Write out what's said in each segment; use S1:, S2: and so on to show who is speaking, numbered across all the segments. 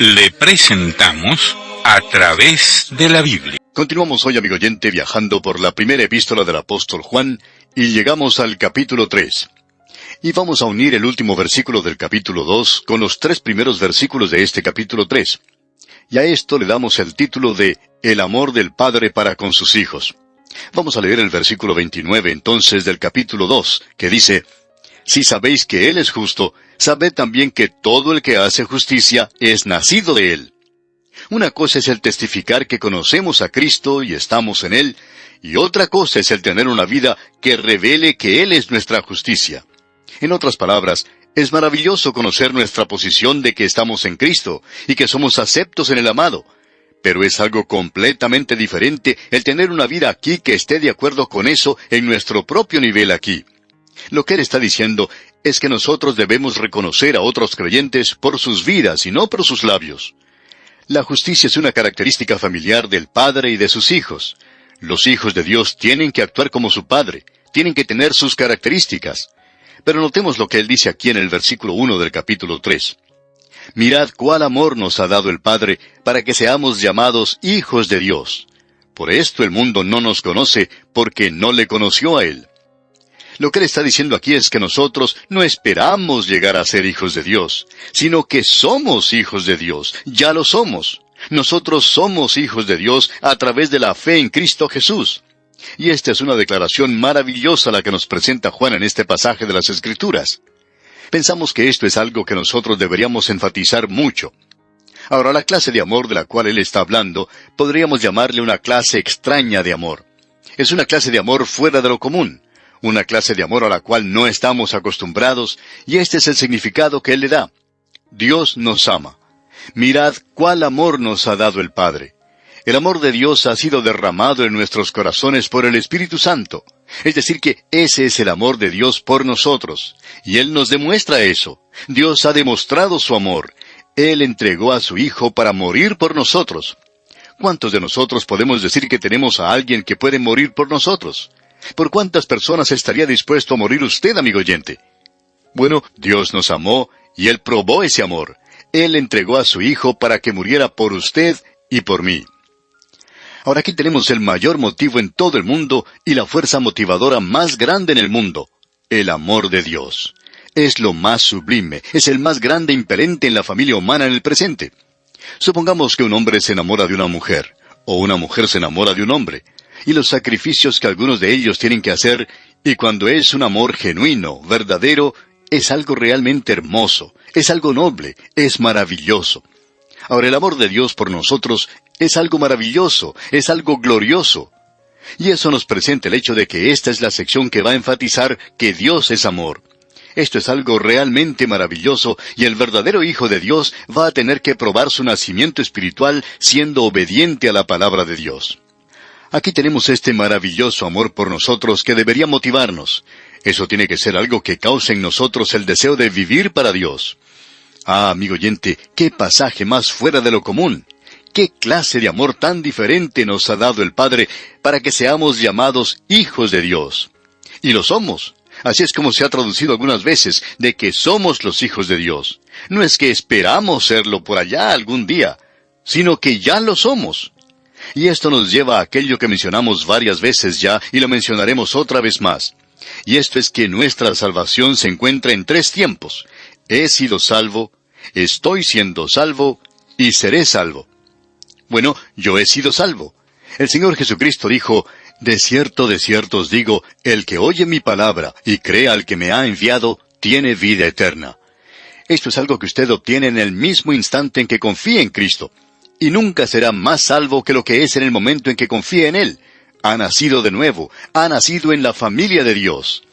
S1: Le presentamos A Través de la Biblia.
S2: Continuamos hoy, amigo oyente, viajando por la primera epístola del apóstol Juan, y llegamos al capítulo 3. Y vamos a unir el último versículo del capítulo 2 con los 3 primeros versículos de este capítulo 3. Y a esto le damos el título de El amor del Padre para con sus hijos. Vamos a leer el versículo 29 entonces del capítulo 2, que dice: Si sabéis que Él es justo, sabed también que todo el que hace justicia es nacido de Él. Una cosa es el testificar que conocemos a Cristo y estamos en Él, y otra cosa es el tener una vida que revele que Él es nuestra justicia. En otras palabras, es maravilloso conocer nuestra posición de que estamos en Cristo y que somos aceptos en el amado. Pero es algo completamente diferente el tener una vida aquí que esté de acuerdo con eso en nuestro propio nivel aquí. Lo que él está diciendo es que nosotros debemos reconocer a otros creyentes por sus vidas y no por sus labios. La justicia es una característica familiar del Padre y de sus hijos. Los hijos de Dios tienen que actuar como su Padre, tienen que tener sus características. Pero notemos lo que él dice aquí en el versículo 1 del capítulo 3. Mirad cuál amor nos ha dado el Padre para que seamos llamados hijos de Dios. Por esto el mundo no nos conoce, porque no le conoció a Él. Lo que él está diciendo aquí es que nosotros no esperamos llegar a ser hijos de Dios, sino que somos hijos de Dios, ya lo somos. Nosotros somos hijos de Dios a través de la fe en Cristo Jesús. Y esta es una declaración maravillosa la que nos presenta Juan en este pasaje de las Escrituras. Pensamos que esto es algo que nosotros deberíamos enfatizar mucho. Ahora, la clase de amor de la cual él está hablando, podríamos llamarle una clase extraña de amor. Es una clase de amor fuera de lo común, una clase de amor a la cual no estamos acostumbrados, y este es el significado que él le da. Dios nos ama. Mirad cuál amor nos ha dado el Padre. El amor de Dios ha sido derramado en nuestros corazones por el Espíritu Santo. Es decir, que ese es el amor de Dios por nosotros. Y Él nos demuestra eso. Dios ha demostrado su amor. Él entregó a su Hijo para morir por nosotros. ¿Cuántos de nosotros podemos decir que tenemos a alguien que puede morir por nosotros? ¿Por cuántas personas estaría dispuesto a morir usted, amigo oyente? Bueno, Dios nos amó y Él probó ese amor. Él entregó a su Hijo para que muriera por usted y por mí. Ahora aquí tenemos el mayor motivo en todo el mundo y la fuerza motivadora más grande en el mundo: el amor de Dios. Es lo más sublime, es el más grande impelente en la familia humana en el presente. Supongamos que un hombre se enamora de una mujer, o una mujer se enamora de un hombre, y los sacrificios que algunos de ellos tienen que hacer, y cuando es un amor genuino, verdadero, es algo realmente hermoso, es algo noble, es maravilloso. Ahora, el amor de Dios por nosotros es algo maravilloso, es algo glorioso. Y eso nos presenta el hecho de que esta es la sección que va a enfatizar que Dios es amor. Esto es algo realmente maravilloso, y el verdadero Hijo de Dios va a tener que probar su nacimiento espiritual siendo obediente a la palabra de Dios. Aquí tenemos este maravilloso amor por nosotros que debería motivarnos. Eso tiene que ser algo que cause en nosotros el deseo de vivir para Dios. Ah, amigo oyente, qué pasaje más fuera de lo común. ¿Qué clase de amor tan diferente nos ha dado el Padre para que seamos llamados hijos de Dios? Y lo somos. Así es como se ha traducido algunas veces, de que somos los hijos de Dios. No es que esperamos serlo por allá algún día, sino que ya lo somos. Y esto nos lleva a aquello que mencionamos varias veces ya, y lo mencionaremos otra vez más. Y esto es que nuestra salvación se encuentra en 3 tiempos. He sido salvo, estoy siendo salvo, y seré salvo. Bueno, yo he sido salvo. El Señor Jesucristo dijo: de cierto os digo, el que oye mi palabra y cree al que me ha enviado, tiene vida eterna. Esto es algo que usted obtiene en el mismo instante en que confíe en Cristo. Y nunca será más salvo que lo que es en el momento en que confíe en Él. Ha nacido de nuevo, ha nacido en la familia de Dios.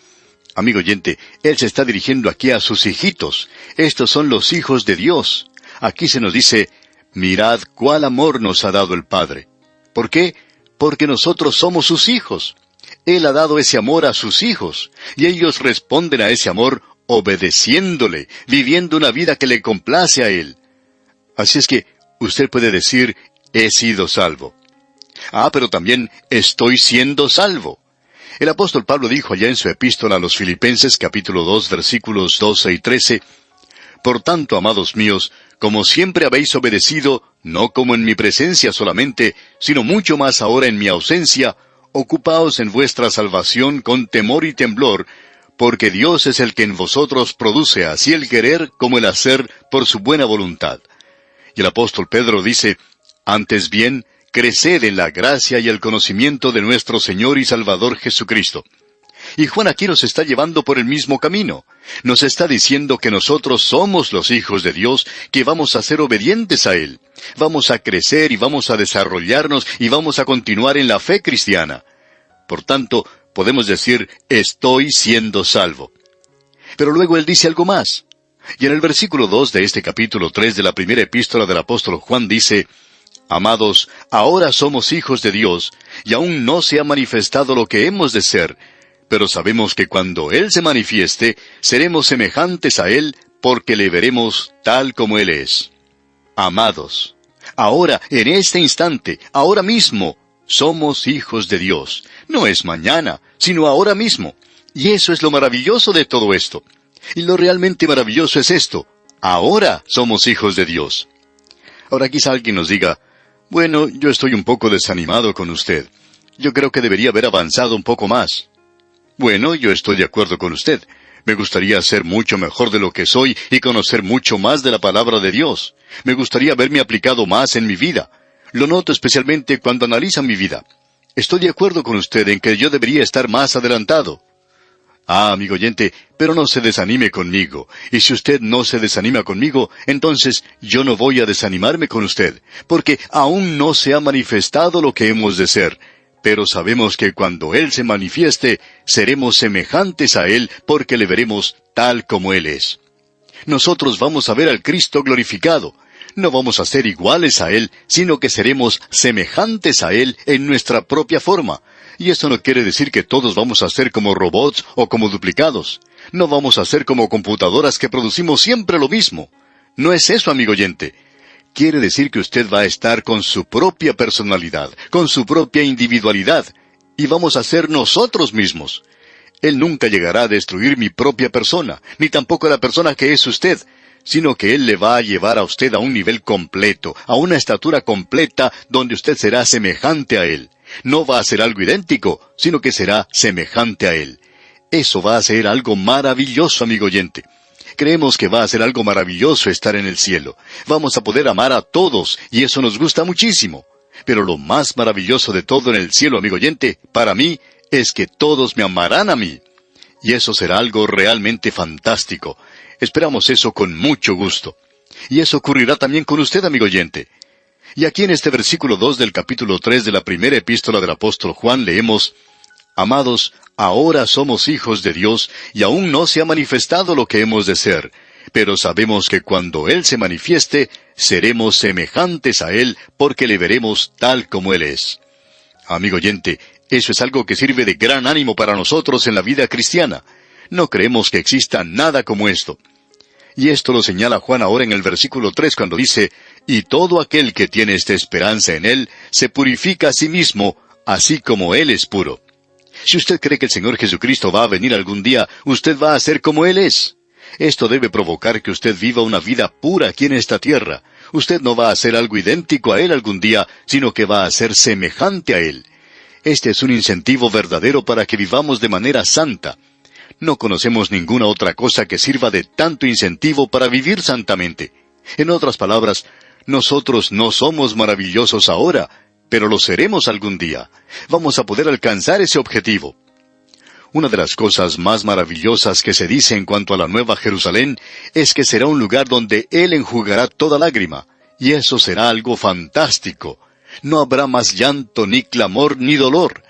S2: Amigo oyente, Él se está dirigiendo aquí a sus hijitos. Estos son los hijos de Dios. Aquí se nos dice: mirad cuál amor nos ha dado el Padre. ¿Por qué? Porque nosotros somos sus hijos. Él ha dado ese amor a sus hijos, y ellos responden a ese amor obedeciéndole, viviendo una vida que le complace a Él. Así es que usted puede decir: he sido salvo. Ah, pero también estoy siendo salvo. El apóstol Pablo dijo allá en su epístola a los Filipenses, capítulo 2, versículos 12 y 13, Por tanto, amados míos, como siempre habéis obedecido, no como en mi presencia solamente, sino mucho más ahora en mi ausencia, ocupaos en vuestra salvación con temor y temblor, porque Dios es el que en vosotros produce así el querer como el hacer por su buena voluntad. Y el apóstol Pedro dice, antes bien, creced en la gracia y el conocimiento de nuestro Señor y Salvador Jesucristo. Y Juan aquí nos está llevando por el mismo camino. Nos está diciendo que nosotros somos los hijos de Dios, que vamos a ser obedientes a Él. Vamos a crecer y vamos a desarrollarnos y vamos a continuar en la fe cristiana. Por tanto, podemos decir, estoy siendo salvo. Pero luego Él dice algo más. Y en el versículo 2 de este capítulo 3 de la primera epístola del apóstol Juan dice, Amados, ahora somos hijos de Dios, y aún no se ha manifestado lo que hemos de ser, pero sabemos que cuando Él se manifieste, seremos semejantes a Él, porque le veremos tal como Él es. Amados, ahora, en este instante, ahora mismo, somos hijos de Dios. No es mañana, sino ahora mismo. Y eso es lo maravilloso de todo esto. Y lo realmente maravilloso es esto. Ahora somos hijos de Dios. Ahora quizá alguien nos diga, bueno, yo estoy un poco desanimado con usted. Yo creo que debería haber avanzado un poco más. Bueno, yo estoy de acuerdo con usted. Me gustaría ser mucho mejor de lo que soy y conocer mucho más de la palabra de Dios. Me gustaría haberme aplicado más en mi vida. Lo noto especialmente cuando analiza mi vida. Estoy de acuerdo con usted en que yo debería estar más adelantado. Ah, amigo oyente, pero no se desanime conmigo. Y si usted no se desanima conmigo, entonces yo no voy a desanimarme con usted, porque aún no se ha manifestado lo que hemos de ser. Pero sabemos que cuando Él se manifieste, seremos semejantes a Él, porque le veremos tal como Él es. Nosotros vamos a ver al Cristo glorificado. No vamos a ser iguales a Él, sino que seremos semejantes a Él en nuestra propia forma. Y esto no quiere decir que todos vamos a ser como robots o como duplicados. No vamos a ser como computadoras que producimos siempre lo mismo. No es eso, amigo oyente. Quiere decir que usted va a estar con su propia personalidad, con su propia individualidad, y vamos a ser nosotros mismos. Él nunca llegará a destruir mi propia persona, ni tampoco la persona que es usted, sino que Él le va a llevar a usted a un nivel completo, a una estatura completa, donde usted será semejante a Él. No va a ser algo idéntico, sino que será semejante a Él. Eso va a ser algo maravilloso, amigo oyente. Creemos que va a ser algo maravilloso estar en el cielo. Vamos a poder amar a todos, y eso nos gusta muchísimo. Pero lo más maravilloso de todo en el cielo, amigo oyente, para mí, es que todos me amarán a mí. Y eso será algo realmente fantástico. Esperamos eso con mucho gusto. Y eso ocurrirá también con usted, amigo oyente. Y aquí en este versículo 2 del capítulo 3 de la primera epístola del apóstol Juan leemos, Amados, ahora somos hijos de Dios, y aún no se ha manifestado lo que hemos de ser, pero sabemos que cuando Él se manifieste, seremos semejantes a Él, porque le veremos tal como Él es. Amigo oyente, eso es algo que sirve de gran ánimo para nosotros en la vida cristiana. No creemos que exista nada como esto. Y esto lo señala Juan ahora en el versículo 3 cuando dice, Y todo aquel que tiene esta esperanza en Él, se purifica a sí mismo, así como Él es puro. Si usted cree que el Señor Jesucristo va a venir algún día, usted va a ser como Él es. Esto debe provocar que usted viva una vida pura aquí en esta tierra. Usted no va a ser algo idéntico a Él algún día, sino que va a ser semejante a Él. Este es un incentivo verdadero para que vivamos de manera santa. No conocemos ninguna otra cosa que sirva de tanto incentivo para vivir santamente. En otras palabras, nosotros no somos maravillosos ahora, pero lo seremos algún día. Vamos a poder alcanzar ese objetivo. Una de las cosas más maravillosas que se dice en cuanto a la Nueva Jerusalén es que será un lugar donde Él enjugará toda lágrima, y eso será algo fantástico. No habrá más llanto, ni clamor, ni dolor.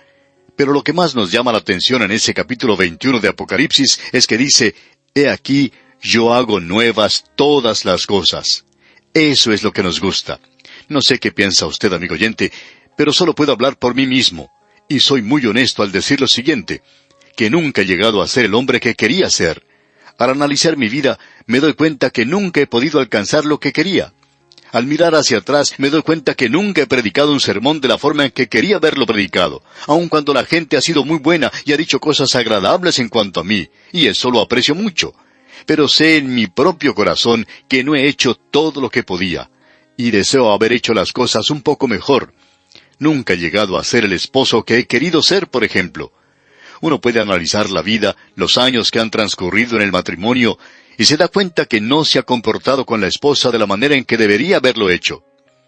S2: Pero lo que más nos llama la atención en ese capítulo 21 de Apocalipsis es que dice, He aquí, yo hago nuevas todas las cosas. Eso es lo que nos gusta. No sé qué piensa usted, amigo oyente, pero solo puedo hablar por mí mismo. Y soy muy honesto al decir lo siguiente, que nunca he llegado a ser el hombre que quería ser. Al analizar mi vida, me doy cuenta que nunca he podido alcanzar lo que quería. Al mirar hacia atrás, me doy cuenta que nunca he predicado un sermón de la forma en que quería haberlo predicado, aun cuando la gente ha sido muy buena y ha dicho cosas agradables en cuanto a mí, y eso lo aprecio mucho. pero sé en mi propio corazón que no he hecho todo lo que podía, y deseo haber hecho las cosas un poco mejor. Nunca he llegado a ser el esposo que he querido ser, por ejemplo. Uno puede analizar la vida, los años que han transcurrido en el matrimonio, y se da cuenta que no se ha comportado con la esposa de la manera en que debería haberlo hecho.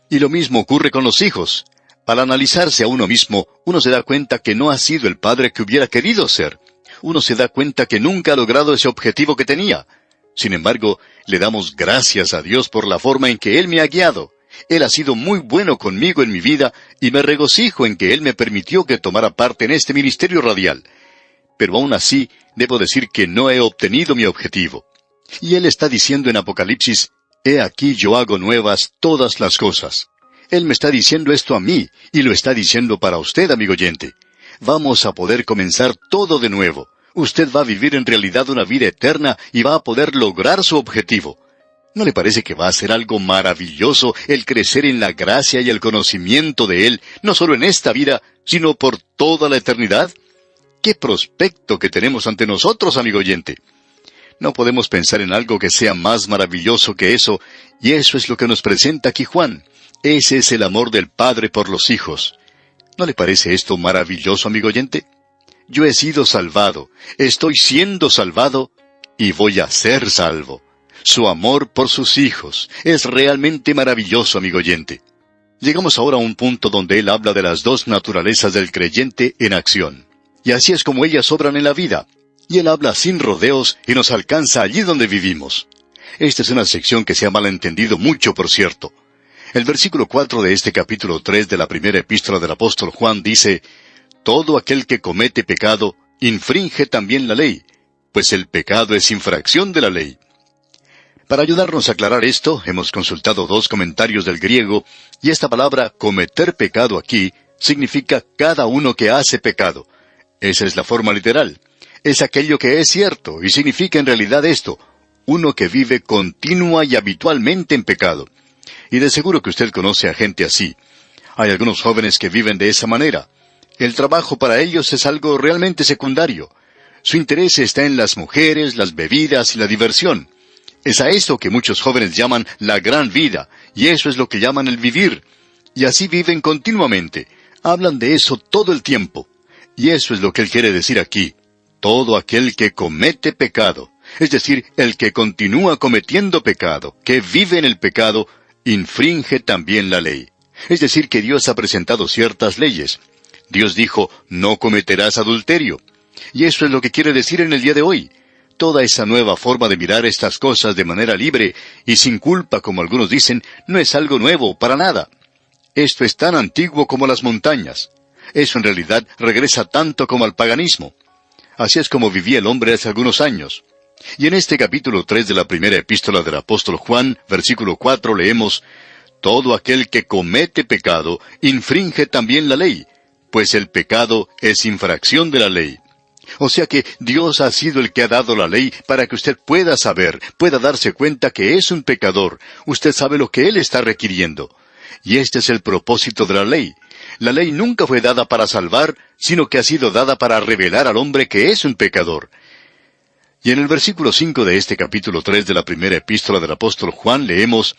S2: Y lo mismo ocurre con los hijos. Al analizarse a uno mismo, uno se da cuenta que no ha sido el padre que hubiera querido ser. Uno se da cuenta que nunca ha logrado ese objetivo que tenía. Sin embargo, le damos gracias a Dios por la forma en que Él me ha guiado. Él ha sido muy bueno conmigo en mi vida, y me regocijo en que Él me permitió que tomara parte en este ministerio radial. Pero aún así, debo decir que no he obtenido mi objetivo. Y Él está diciendo en Apocalipsis, «He aquí yo hago nuevas todas las cosas». Él me está diciendo esto a mí, y lo está diciendo para usted, amigo oyente. Vamos a poder comenzar todo de nuevo. Usted va a vivir en realidad una vida eterna y va a poder lograr su objetivo. ¿No le parece que va a ser algo maravilloso el crecer en la gracia y el conocimiento de Él, no solo en esta vida, sino por toda la eternidad? ¡Qué prospecto que tenemos ante nosotros, amigo oyente! No podemos pensar en algo que sea más maravilloso que eso, y eso es lo que nos presenta aquí Juan. Ese es el amor del Padre por los hijos. ¿No le parece esto maravilloso, amigo oyente? Yo he sido salvado, estoy siendo salvado, y voy a ser salvo. Su amor por sus hijos es realmente maravilloso, amigo oyente. Llegamos ahora a un punto donde él habla de las dos naturalezas del creyente en acción. Y así es como ellas obran en la vida. Y él habla sin rodeos y nos alcanza allí donde vivimos. Esta es una sección que se ha malentendido mucho, por cierto. El versículo 4 de este capítulo 3 de la primera epístola del apóstol Juan dice, «Todo aquel que comete pecado, infringe también la ley, pues el pecado es infracción de la ley». Para ayudarnos a aclarar esto, hemos consultado dos comentarios del griego, y esta palabra cometer pecado aquí significa cada uno que hace pecado. Esa es la forma literal. Es aquello que es cierto, y significa en realidad esto, uno que vive continua y habitualmente en pecado. Y de seguro que usted conoce a gente así. Hay algunos jóvenes que viven de esa manera. El trabajo para ellos es algo realmente secundario. Su interés está en las mujeres, las bebidas y la diversión. Es a esto que muchos jóvenes llaman la gran vida, y eso es lo que llaman el vivir. Y así viven continuamente. Hablan de eso todo el tiempo. Y eso es lo que él quiere decir aquí. Todo aquel que comete pecado, es decir, el que continúa cometiendo pecado, que vive en el pecado, infringe también la ley. Es decir, que Dios ha presentado ciertas leyes. Dios dijo, no cometerás adulterio. Y eso es lo que quiere decir en el día de hoy. Toda esa nueva forma de mirar estas cosas de manera libre y sin culpa, como algunos dicen, no es algo nuevo, para nada. Esto es tan antiguo como las montañas. Eso en realidad regresa tanto como al paganismo. Así es como vivía el hombre hace algunos años. Y en este capítulo 3 de la primera epístola del apóstol Juan, versículo 4, leemos, «Todo aquel que comete pecado, infringe también la ley, pues el pecado es infracción de la ley». O sea que Dios ha sido el que ha dado la ley para que usted pueda saber, pueda darse cuenta que es un pecador. Usted sabe lo que Él está requiriendo. Y este es el propósito de la ley. La ley nunca fue dada para salvar, sino que ha sido dada para revelar al hombre que es un pecador. Y en el versículo 5 de este capítulo 3 de la primera epístola del apóstol Juan leemos,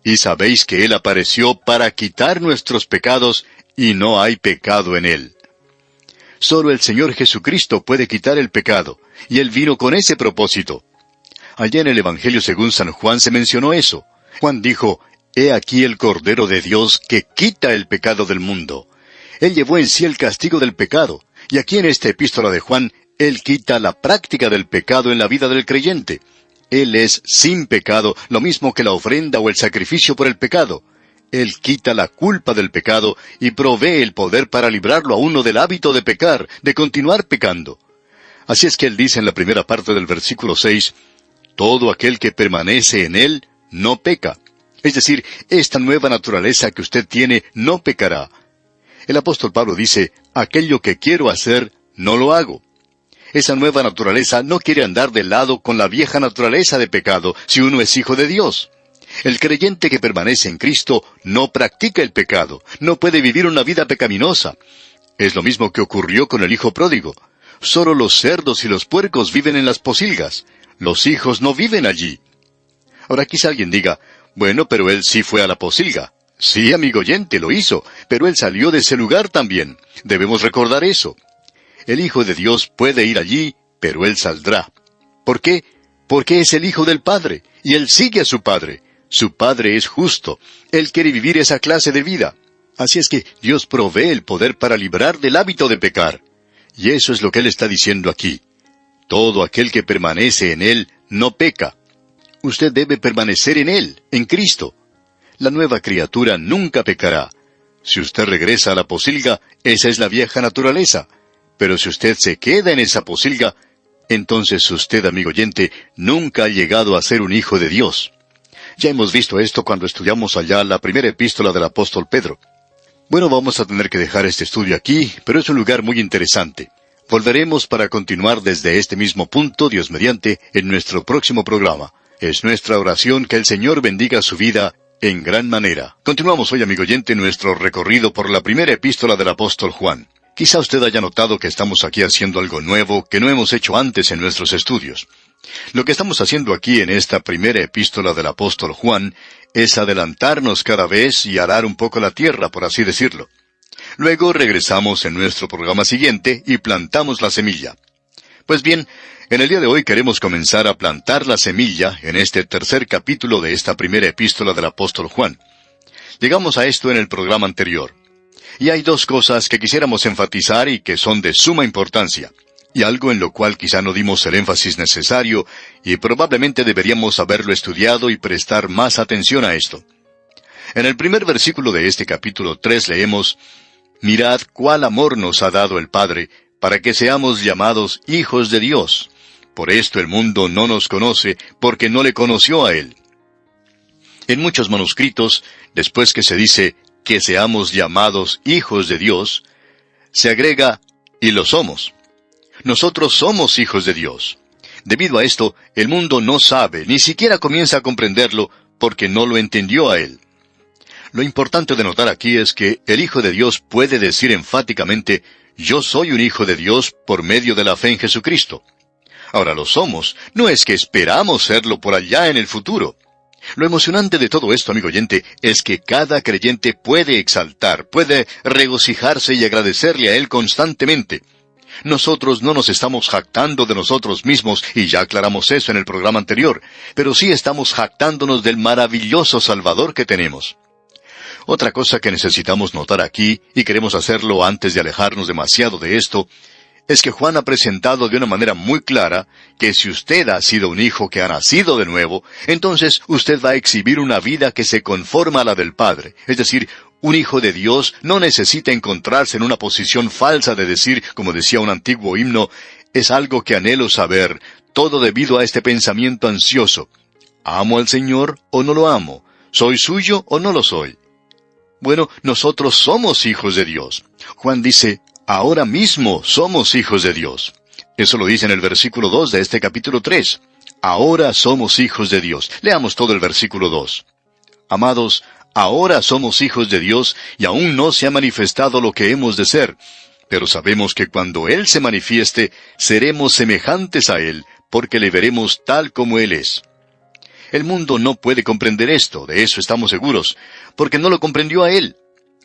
S2: «Y sabéis que Él apareció para quitar nuestros pecados, y no hay pecado en Él». Solo el Señor Jesucristo puede quitar el pecado, y Él vino con ese propósito. Allá en el Evangelio según San Juan se mencionó eso. Juan dijo, «He aquí el Cordero de Dios que quita el pecado del mundo». Él llevó en sí el castigo del pecado, y aquí en esta epístola de Juan, Él quita la práctica del pecado en la vida del creyente. Él es sin pecado, lo mismo que la ofrenda o el sacrificio por el pecado. Él quita la culpa del pecado y provee el poder para librarlo a uno del hábito de pecar, de continuar pecando. Así es que él dice en la primera parte del versículo 6, «Todo aquel que permanece en Él no peca». Es decir, esta nueva naturaleza que usted tiene no pecará. El apóstol Pablo dice, «Aquello que quiero hacer, no lo hago». Esa nueva naturaleza no quiere andar de lado con la vieja naturaleza de pecado si uno es hijo de Dios. El creyente que permanece en Cristo no practica el pecado, no puede vivir una vida pecaminosa. Es lo mismo que ocurrió con el hijo pródigo. Solo los cerdos y los puercos viven en las pocilgas. Los hijos no viven allí. Ahora quizá alguien diga, bueno, pero él sí fue a la posilga. Sí, amigo oyente, lo hizo, pero él salió de ese lugar también. Debemos recordar eso. El Hijo de Dios puede ir allí, pero él saldrá. ¿Por qué? Porque es el Hijo del Padre, y él sigue a su Padre. Su Padre es justo. Él quiere vivir esa clase de vida. Así es que Dios provee el poder para librar del hábito de pecar. Y eso es lo que Él está diciendo aquí. Todo aquel que permanece en Él no peca. Usted debe permanecer en Él, en Cristo. La nueva criatura nunca pecará. Si usted regresa a la posilga, esa es la vieja naturaleza. Pero si usted se queda en esa posilga, entonces usted, amigo oyente, nunca ha llegado a ser un hijo de Dios. Ya hemos visto esto cuando estudiamos allá la primera epístola del apóstol Pedro. Bueno, vamos a tener que dejar este estudio aquí, pero es un lugar muy interesante. Volveremos para continuar desde este mismo punto, Dios mediante, en nuestro próximo programa. Es nuestra oración que el Señor bendiga su vida en gran manera. Continuamos hoy, amigo oyente, nuestro recorrido por la primera epístola del apóstol Juan. Quizá usted haya notado que estamos aquí haciendo algo nuevo que no hemos hecho antes en nuestros estudios. Lo que estamos haciendo aquí en esta primera epístola del apóstol Juan es adelantarnos cada vez y arar un poco la tierra, por así decirlo. Luego regresamos en nuestro programa siguiente y plantamos la semilla. Pues bien, en el día de hoy queremos comenzar a plantar la semilla en este tercer capítulo de esta primera epístola del apóstol Juan. Llegamos a esto en el programa anterior. Y hay dos cosas que quisiéramos enfatizar y que son de suma importancia, y algo en lo cual quizá no dimos el énfasis necesario, y probablemente deberíamos haberlo estudiado y prestar más atención a esto. En el primer versículo de este capítulo 3 leemos, «Mirad cuál amor nos ha dado el Padre, para que seamos llamados hijos de Dios. Por esto el mundo no nos conoce, porque no le conoció a Él». En muchos manuscritos, después que se dice que seamos llamados hijos de Dios, se agrega, y lo somos. Nosotros somos hijos de Dios. Debido a esto, el mundo no sabe, ni siquiera comienza a comprenderlo, porque no lo entendió a Él. Lo importante de notar aquí es que el Hijo de Dios puede decir enfáticamente, yo soy un hijo de Dios por medio de la fe en Jesucristo. Ahora lo somos, no es que esperamos serlo por allá en el futuro. Lo emocionante de todo esto, amigo oyente, es que cada creyente puede exaltar, puede regocijarse y agradecerle a Él constantemente. Nosotros no nos estamos jactando de nosotros mismos, y ya aclaramos eso en el programa anterior, pero sí estamos jactándonos del maravilloso Salvador que tenemos. Otra cosa que necesitamos notar aquí, y queremos hacerlo antes de alejarnos demasiado de esto, es que Juan ha presentado de una manera muy clara que si usted ha sido un hijo que ha nacido de nuevo, entonces usted va a exhibir una vida que se conforma a la del Padre. Es decir, un hijo de Dios no necesita encontrarse en una posición falsa de decir, como decía un antiguo himno, es algo que anhelo saber, todo debido a este pensamiento ansioso. ¿Amo al Señor o no lo amo? ¿Soy suyo o no lo soy? Bueno, nosotros somos hijos de Dios. Juan dice, ahora mismo somos hijos de Dios. Eso lo dice en el versículo 2 de este capítulo 3. Ahora somos hijos de Dios. Leamos todo el versículo 2. Amados, ahora somos hijos de Dios y aún no se ha manifestado lo que hemos de ser. Pero sabemos que cuando Él se manifieste, seremos semejantes a Él, porque le veremos tal como Él es. El mundo no puede comprender esto, de eso estamos seguros, porque no lo comprendió a Él.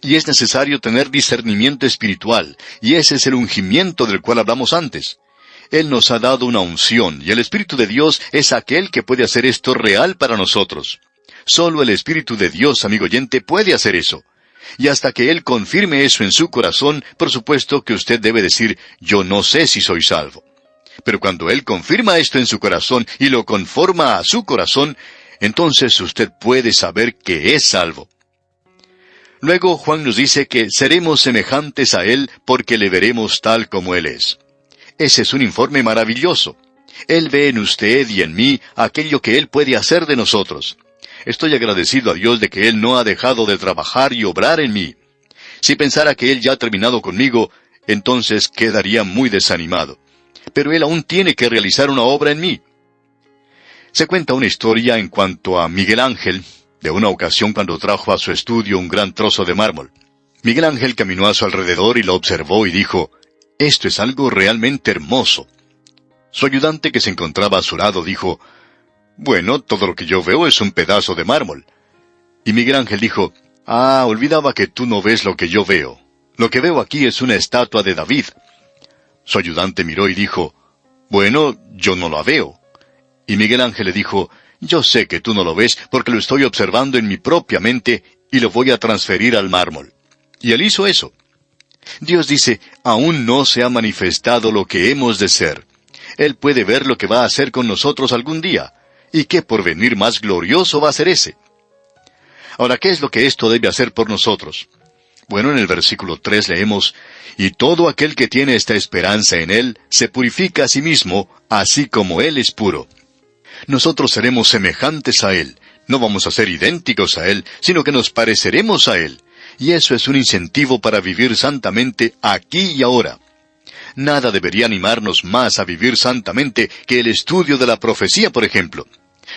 S2: Y es necesario tener discernimiento espiritual, y ese es el ungimiento del cual hablamos antes. Él nos ha dado una unción, y el Espíritu de Dios es aquel que puede hacer esto real para nosotros. Solo el Espíritu de Dios, amigo oyente, puede hacer eso. Y hasta que Él confirme eso en su corazón, por supuesto que usted debe decir, yo no sé si soy salvo. Pero cuando Él confirma esto en su corazón y lo conforma a su corazón, entonces usted puede saber que es salvo. Luego Juan nos dice que seremos semejantes a Él porque le veremos tal como Él es. Ese es un informe maravilloso. Él ve en usted y en mí aquello que Él puede hacer de nosotros. Estoy agradecido a Dios de que Él no ha dejado de trabajar y obrar en mí. Si pensara que Él ya ha terminado conmigo, entonces quedaría muy desanimado. Pero Él aún tiene que realizar una obra en mí. Se cuenta una historia en cuanto a Miguel Ángel, de una ocasión cuando trajo a su estudio un gran trozo de mármol. Miguel Ángel caminó a su alrededor y lo observó y dijo, «Esto es algo realmente hermoso». Su ayudante, que se encontraba a su lado, dijo, «Bueno, todo lo que yo veo es un pedazo de mármol». Y Miguel Ángel dijo, «Olvidaba que tú no ves lo que yo veo. Lo que veo aquí es una estatua de David». Su ayudante miró y dijo, «Bueno, yo no la veo». Y Miguel Ángel le dijo, «Yo sé que tú no lo ves porque lo estoy observando en mi propia mente y lo voy a transferir al mármol». Y él hizo eso. Dios dice, aún no se ha manifestado lo que hemos de ser. Él puede ver lo que va a hacer con nosotros algún día. ¿Y qué porvenir más glorioso va a ser ese? Ahora, ¿qué es lo que esto debe hacer por nosotros? Bueno, en el versículo 3 leemos, «Y todo aquel que tiene esta esperanza en Él, se purifica a sí mismo, así como Él es puro». Nosotros seremos semejantes a Él. No vamos a ser idénticos a Él, sino que nos pareceremos a Él. Y eso es un incentivo para vivir santamente aquí y ahora. Nada debería animarnos más a vivir santamente que el estudio de la profecía, por ejemplo.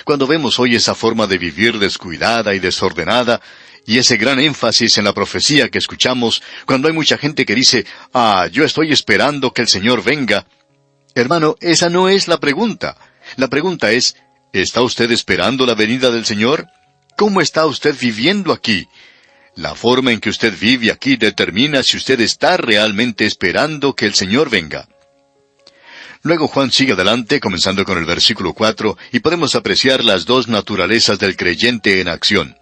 S2: Cuando vemos hoy esa forma de vivir descuidada y desordenada, y ese gran énfasis en la profecía que escuchamos, cuando hay mucha gente que dice, yo estoy esperando que el Señor venga. Hermano, esa no es la pregunta. La pregunta es, ¿está usted esperando la venida del Señor? ¿Cómo está usted viviendo aquí? La forma en que usted vive aquí determina si usted está realmente esperando que el Señor venga. Luego Juan sigue adelante, comenzando con el versículo 4, y podemos apreciar las dos naturalezas del creyente en acción.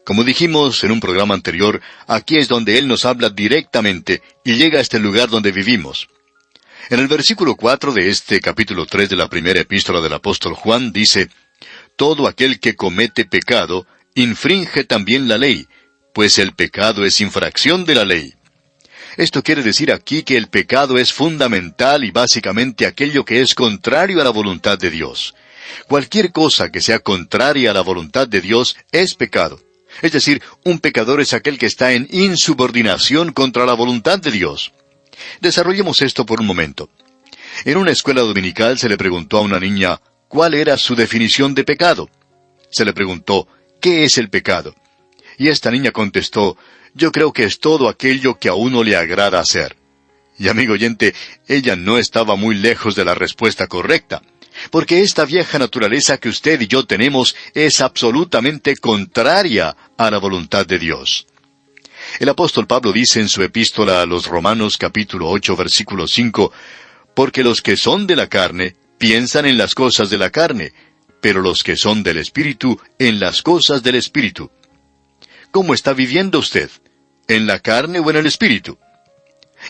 S2: Como dijimos en un programa anterior, aquí es donde Él nos habla directamente y llega a este lugar donde vivimos. En el versículo 4 de este capítulo 3 de la primera epístola del apóstol Juan dice, «Todo aquel que comete pecado, infringe también la ley, pues el pecado es infracción de la ley». Esto quiere decir aquí que el pecado es fundamental y básicamente aquello que es contrario a la voluntad de Dios. Cualquier cosa que sea contraria a la voluntad de Dios es pecado. Es decir, un pecador es aquel que está en insubordinación contra la voluntad de Dios. Desarrollemos esto por un momento. En una escuela dominical se le preguntó a una niña cuál era su definición de pecado. Se le preguntó, ¿qué es el pecado? Y esta niña contestó, yo creo que es todo aquello que a uno le agrada hacer. Y amigo oyente, ella no estaba muy lejos de la respuesta correcta, porque esta vieja naturaleza que usted y yo tenemos es absolutamente contraria a la voluntad de Dios. El apóstol Pablo dice en su epístola a los Romanos capítulo 8 versículo 5, «Porque los que son de la carne piensan en las cosas de la carne, pero los que son del Espíritu en las cosas del Espíritu». ¿Cómo está viviendo usted? ¿En la carne o en el Espíritu?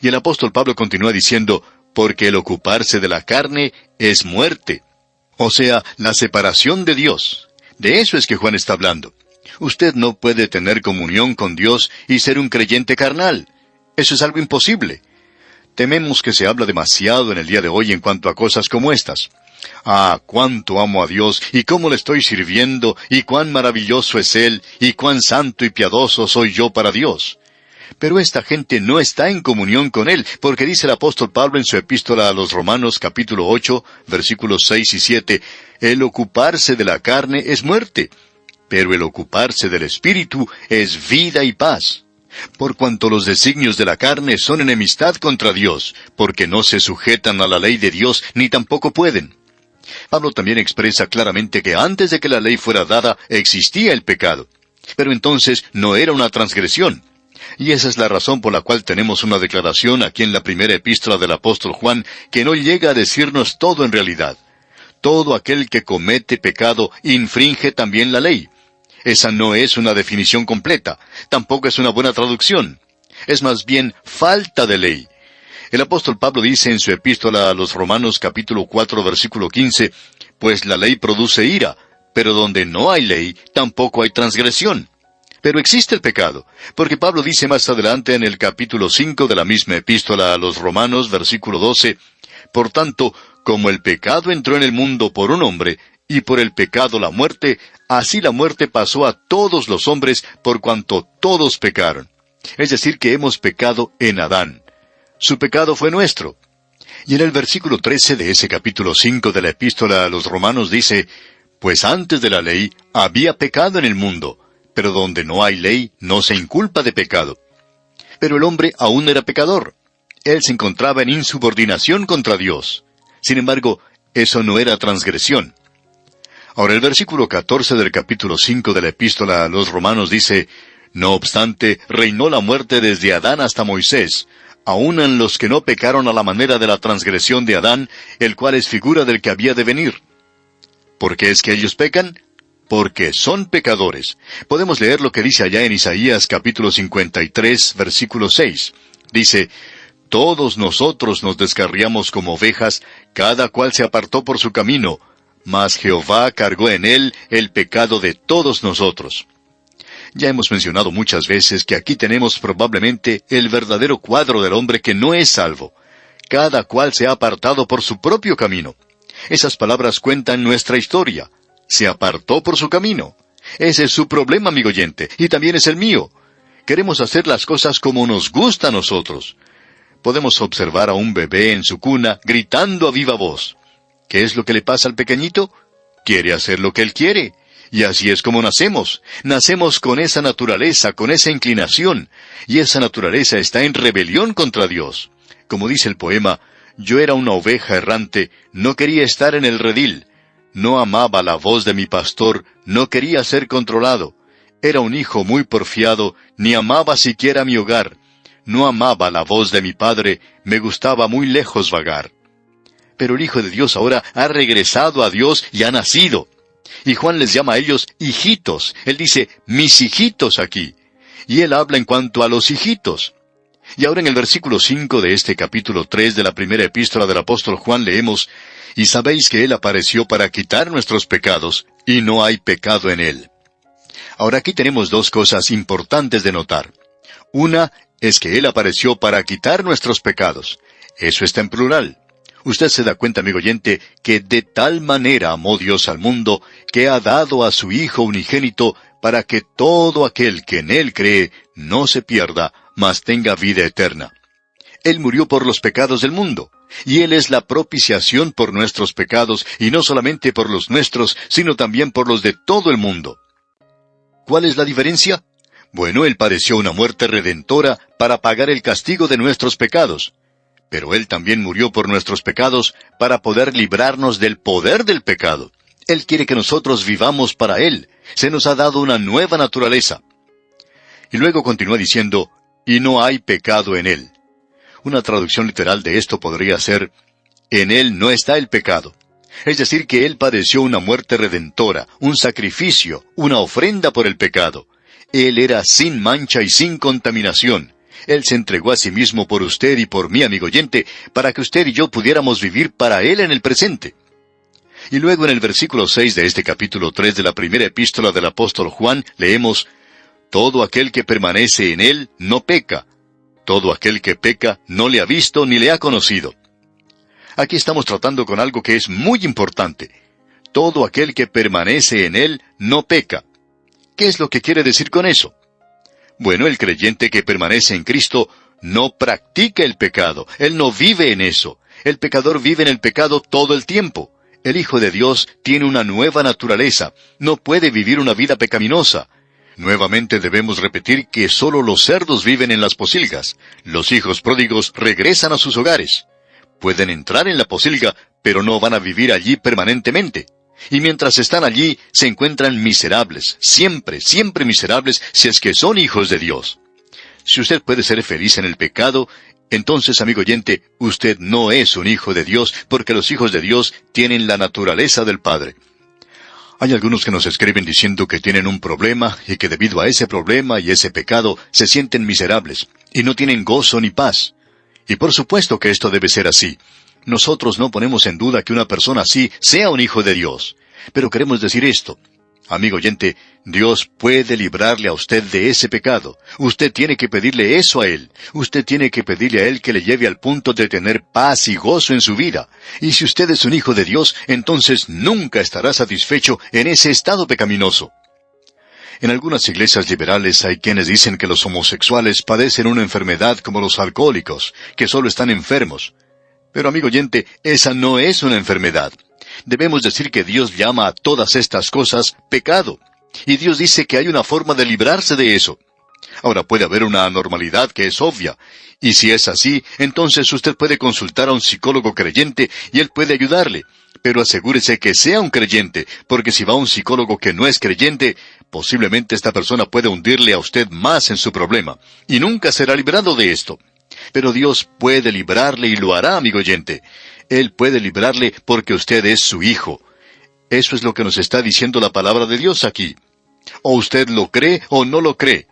S2: Y el apóstol Pablo continúa diciendo, «Porque el ocuparse de la carne es muerte». O sea, la separación de Dios. De eso es que Juan está hablando. Usted no puede tener comunión con Dios y ser un creyente carnal. Eso es algo imposible. Tememos que se habla demasiado en el día de hoy en cuanto a cosas como estas. Cuánto amo a Dios, y cómo le estoy sirviendo, y cuán maravilloso es Él, y cuán santo y piadoso soy yo para Dios. Pero esta gente no está en comunión con Él, porque dice el apóstol Pablo en su epístola a los Romanos capítulo 8, versículos 6 y 7, «El ocuparse de la carne es muerte, pero el ocuparse del Espíritu es vida y paz. Por cuanto los designios de la carne son enemistad contra Dios, porque no se sujetan a la ley de Dios, ni tampoco pueden». Pablo también expresa claramente que antes de que la ley fuera dada, existía el pecado. Pero entonces no era una transgresión. Y esa es la razón por la cual tenemos una declaración aquí en la primera epístola del apóstol Juan, que no llega a decirnos todo en realidad. Todo aquel que comete pecado infringe también la ley. Esa no es una definición completa, tampoco es una buena traducción. Es más bien falta de ley. El apóstol Pablo dice en su epístola a los Romanos capítulo 4 versículo 15, «Pues la ley produce ira, pero donde no hay ley, tampoco hay transgresión». Pero existe el pecado, porque Pablo dice más adelante en el capítulo 5 de la misma epístola a los Romanos, versículo 12, «Por tanto, como el pecado entró en el mundo por un hombre, y por el pecado la muerte, así la muerte pasó a todos los hombres por cuanto todos pecaron». Es decir, que hemos pecado en Adán. Su pecado fue nuestro. Y en el versículo 13 de ese capítulo 5 de la epístola a los Romanos dice, «Pues antes de la ley había pecado en el mundo, pero donde no hay ley no se inculpa de pecado». Pero el hombre aún era pecador. Él se encontraba en insubordinación contra Dios. Sin embargo, eso no era transgresión. Ahora el versículo 14 del capítulo 5 de la epístola a los Romanos dice, «No obstante, reinó la muerte desde Adán hasta Moisés, aun en los que no pecaron a la manera de la transgresión de Adán, el cual es figura del que había de venir». ¿Por qué es que ellos pecan? Porque son pecadores. Podemos leer lo que dice allá en Isaías capítulo 53, versículo 6. Dice, «Todos nosotros nos descarriamos como ovejas, cada cual se apartó por su camino, mas Jehová cargó en él el pecado de todos nosotros». Ya hemos mencionado muchas veces que aquí tenemos probablemente el verdadero cuadro del hombre que no es salvo. Cada cual se ha apartado por su propio camino. Esas palabras cuentan nuestra historia. Se apartó por su camino. Ese es su problema, amigo oyente, y también es el mío. Queremos hacer las cosas como nos gusta a nosotros. Podemos observar a un bebé en su cuna gritando a viva voz. ¿Qué es lo que le pasa al pequeñito? Quiere hacer lo que él quiere. Y así es como nacemos. Nacemos con esa naturaleza, con esa inclinación. Y esa naturaleza está en rebelión contra Dios. Como dice el poema, «Yo era una oveja errante, no quería estar en el redil. No amaba la voz de mi pastor, no quería ser controlado. Era un hijo muy porfiado, ni amaba siquiera mi hogar. No amaba la voz de mi padre, me gustaba muy lejos vagar». Pero el Hijo de Dios ahora ha regresado a Dios y ha nacido. Y Juan les llama a ellos hijitos. Él dice, «mis hijitos» aquí. Y él habla en cuanto a los hijitos. Y ahora en el versículo 5 de este capítulo 3 de la primera epístola del apóstol Juan leemos, «Y sabéis que él apareció para quitar nuestros pecados, y no hay pecado en él». Ahora aquí tenemos dos cosas importantes de notar. Una es que él apareció para quitar nuestros pecados. Eso está en plural. Usted se da cuenta, amigo oyente, que de tal manera amó Dios al mundo, que ha dado a su Hijo unigénito, para que todo aquel que en Él cree no se pierda, mas tenga vida eterna. Él murió por los pecados del mundo, y Él es la propiciación por nuestros pecados, y no solamente por los nuestros, sino también por los de todo el mundo. ¿Cuál es la diferencia? Bueno, Él padeció una muerte redentora para pagar el castigo de nuestros pecados. Pero Él también murió por nuestros pecados para poder librarnos del poder del pecado. Él quiere que nosotros vivamos para Él. Se nos ha dado una nueva naturaleza. Y luego continúa diciendo, «y no hay pecado en Él». Una traducción literal de esto podría ser, «en Él no está el pecado». Es decir, que Él padeció una muerte redentora, un sacrificio, una ofrenda por el pecado. Él era sin mancha y sin contaminación. Él se entregó a sí mismo por usted y por mí, amigo oyente, para que usted y yo pudiéramos vivir para Él en el presente. Y luego en el versículo 6 de este capítulo 3 de la primera epístola del apóstol Juan, leemos, «Todo aquel que permanece en Él no peca. Todo aquel que peca no le ha visto ni le ha conocido». Aquí estamos tratando con algo que es muy importante. Todo aquel que permanece en Él no peca. ¿Qué es lo que quiere decir con eso? Bueno, el creyente que permanece en Cristo no practica el pecado. Él no vive en eso. El pecador vive en el pecado todo el tiempo. El Hijo de Dios tiene una nueva naturaleza. No puede vivir una vida pecaminosa. Nuevamente debemos repetir que solo los cerdos viven en las pocilgas. Los hijos pródigos regresan a sus hogares. Pueden entrar en la pocilga, pero no van a vivir allí permanentemente. Y mientras están allí, se encuentran miserables, siempre, siempre miserables, si es que son hijos de Dios. Si usted puede ser feliz en el pecado, entonces, amigo oyente, usted no es un hijo de Dios, porque los hijos de Dios tienen la naturaleza del Padre. Hay algunos que nos escriben diciendo que tienen un problema, y que debido a ese problema y ese pecado, se sienten miserables, y no tienen gozo ni paz. Y por supuesto que esto debe ser así. Nosotros no ponemos en duda que una persona así sea un hijo de Dios. Pero queremos decir esto. Amigo oyente, Dios puede librarle a usted de ese pecado. Usted tiene que pedirle eso a Él. Usted tiene que pedirle a Él que le lleve al punto de tener paz y gozo en su vida. Y si usted es un hijo de Dios, entonces nunca estará satisfecho en ese estado pecaminoso. En algunas iglesias liberales hay quienes dicen que los homosexuales padecen una enfermedad como los alcohólicos, que solo están enfermos. Pero amigo oyente, esa no es una enfermedad. Debemos decir que Dios llama a todas estas cosas pecado. Y Dios dice que hay una forma de librarse de eso. Ahora puede haber una anormalidad que es obvia, y si es así, entonces usted puede consultar a un psicólogo creyente y él puede ayudarle. Pero asegúrese que sea un creyente, porque si va a un psicólogo que no es creyente, posiblemente esta persona puede hundirle a usted más en su problema, y nunca será librado de esto. Pero Dios puede librarle y lo hará, amigo oyente. Él puede librarle porque usted es su hijo. Eso es lo que nos está diciendo la palabra de Dios aquí. O usted lo cree o no lo cree.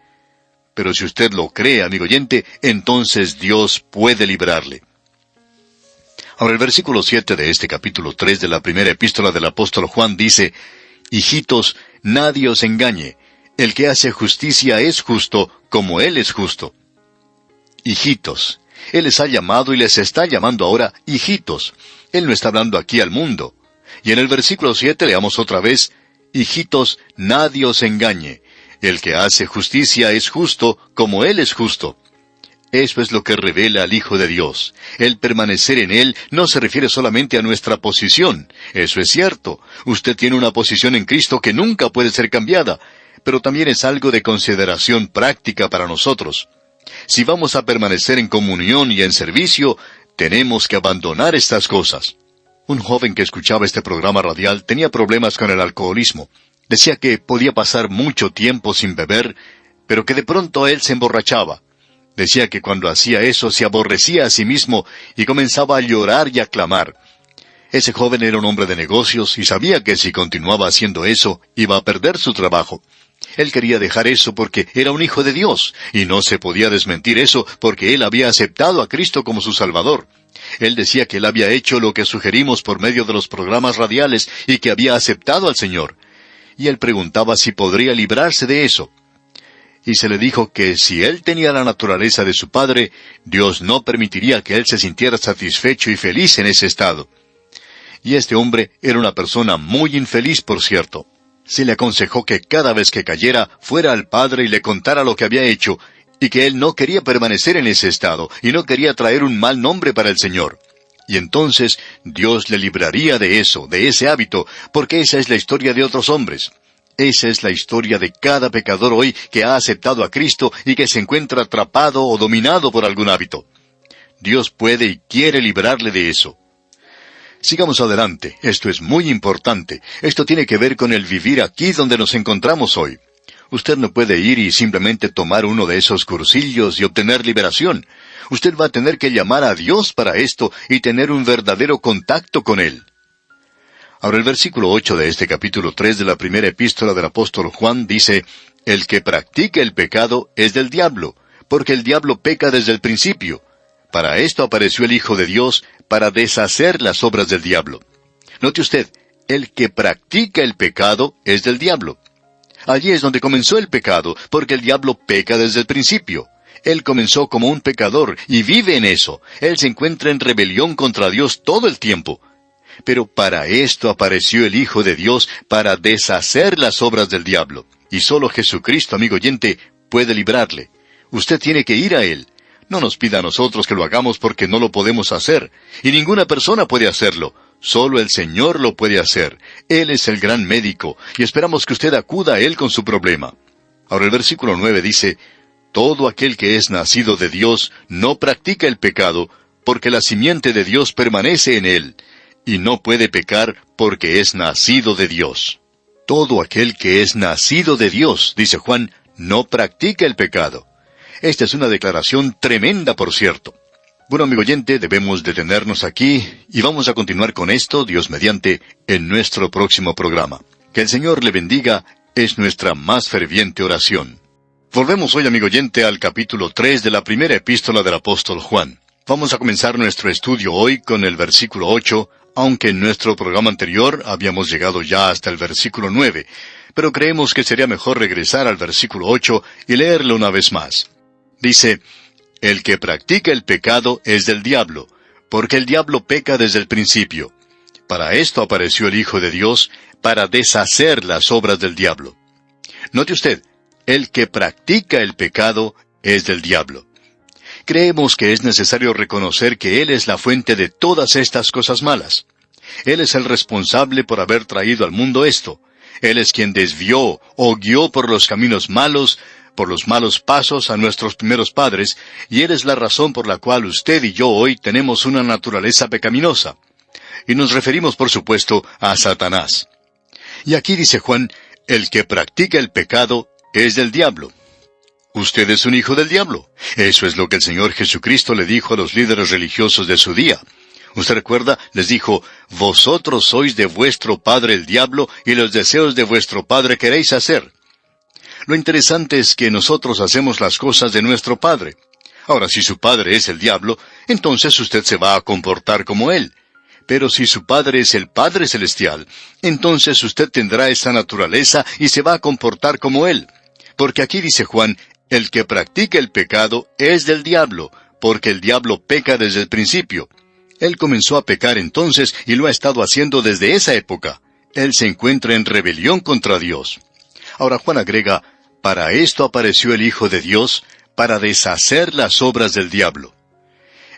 S2: Pero si usted lo cree, amigo oyente, entonces Dios puede librarle. Ahora el versículo 7 de este capítulo 3 de la primera epístola del apóstol Juan dice, «Hijitos, nadie os engañe. El que hace justicia es justo, como Él es justo». Hijitos. Él les ha llamado y les está llamando ahora hijitos. Él no está hablando aquí al mundo. Y en el versículo 7 leamos otra vez, «Hijitos, nadie os engañe. El que hace justicia es justo, como Él es justo». Eso es lo que revela al Hijo de Dios. El permanecer en Él no se refiere solamente a nuestra posición. Eso es cierto. Usted tiene una posición en Cristo que nunca puede ser cambiada, pero también es algo de consideración práctica para nosotros. Si vamos a permanecer en comunión y en servicio, tenemos que abandonar estas cosas. Un joven que escuchaba este programa radial tenía problemas con el alcoholismo. Decía que podía pasar mucho tiempo sin beber, pero que de pronto él se emborrachaba. Decía que cuando hacía eso se aborrecía a sí mismo y comenzaba a llorar y a clamar. Ese joven era un hombre de negocios y sabía que si continuaba haciendo eso iba a perder su trabajo. Él quería dejar eso porque era un hijo de Dios, y no se podía desmentir eso porque él había aceptado a Cristo como su Salvador. Él decía que él había hecho lo que sugerimos por medio de los programas radiales y que había aceptado al Señor. Y él preguntaba si podría librarse de eso. Y se le dijo que si él tenía la naturaleza de su padre, Dios no permitiría que él se sintiera satisfecho y feliz en ese estado. Y este hombre era una persona muy infeliz, por cierto. Se le aconsejó que cada vez que cayera fuera al padre y le contara lo que había hecho, y que él no quería permanecer en ese estado, y no quería traer un mal nombre para el Señor. Y entonces Dios le libraría de eso, de ese hábito, porque esa es la historia de otros hombres. Esa es la historia de cada pecador hoy que ha aceptado a Cristo y que se encuentra atrapado o dominado por algún hábito. Dios puede y quiere librarle de eso. Sigamos adelante. Esto es muy importante. Esto tiene que ver con el vivir aquí donde nos encontramos hoy. Usted no puede ir y simplemente tomar uno de esos cursillos y obtener liberación. Usted va a tener que llamar a Dios para esto y tener un verdadero contacto con Él. Ahora el versículo 8 de este capítulo 3 de la primera epístola del apóstol Juan dice, «El que practica el pecado es del diablo, porque el diablo peca desde el principio. Para esto apareció el Hijo de Dios, para deshacer las obras del diablo». Note usted, el que practica el pecado es del diablo. Allí es donde comenzó el pecado, porque el diablo peca desde el principio. Él comenzó como un pecador y vive en eso. Él se encuentra en rebelión contra Dios todo el tiempo. Pero para esto apareció el Hijo de Dios, para deshacer las obras del diablo. Y solo Jesucristo, amigo oyente, puede librarle. Usted tiene que ir a Él. No nos pida a nosotros que lo hagamos porque no lo podemos hacer. Y ninguna persona puede hacerlo. Solo el Señor lo puede hacer. Él es el gran médico, y esperamos que usted acuda a Él con su problema. Ahora el versículo 9 dice, «Todo aquel que es nacido de Dios no practica el pecado, porque la simiente de Dios permanece en él, y no puede pecar porque es nacido de Dios». Todo aquel que es nacido de Dios, dice Juan, no practica el pecado. Esta es una declaración tremenda, por cierto. Bueno, amigo oyente, debemos detenernos aquí y vamos a continuar con esto, Dios mediante, en nuestro próximo programa. Que el Señor le bendiga, es nuestra más ferviente oración. Volvemos hoy, amigo oyente, al capítulo 3 de la primera epístola del apóstol Juan. Vamos a comenzar nuestro estudio hoy con el versículo 8, aunque en nuestro programa anterior habíamos llegado ya hasta el versículo 9, pero creemos que sería mejor regresar al versículo 8 y leerlo una vez más. Dice, «El que practica el pecado es del diablo, porque el diablo peca desde el principio. Para esto apareció el Hijo de Dios, para deshacer las obras del diablo». Note usted, el que practica el pecado es del diablo. Creemos que es necesario reconocer que Él es la fuente de todas estas cosas malas. Él es el responsable por haber traído al mundo esto. Él es quien desvió o guió por los caminos malos por los malos pasos a nuestros primeros padres, y Él es la razón por la cual usted y yo hoy tenemos una naturaleza pecaminosa. Y nos referimos, por supuesto, a Satanás. Y aquí dice Juan, el que practica el pecado es del diablo. Usted es un hijo del diablo. Eso es lo que el Señor Jesucristo le dijo a los líderes religiosos de su día. Usted recuerda, les dijo, vosotros sois de vuestro padre el diablo, y los deseos de vuestro padre queréis hacer. Lo interesante es que nosotros hacemos las cosas de nuestro padre. Ahora, si su padre es el diablo, entonces usted se va a comportar como él. Pero si su padre es el Padre Celestial, entonces usted tendrá esa naturaleza y se va a comportar como él. Porque aquí dice Juan, el que practica el pecado es del diablo, porque el diablo peca desde el principio. Él comenzó a pecar entonces y lo ha estado haciendo desde esa época. Él se encuentra en rebelión contra Dios. Ahora Juan agrega, para esto apareció el Hijo de Dios, para deshacer las obras del diablo.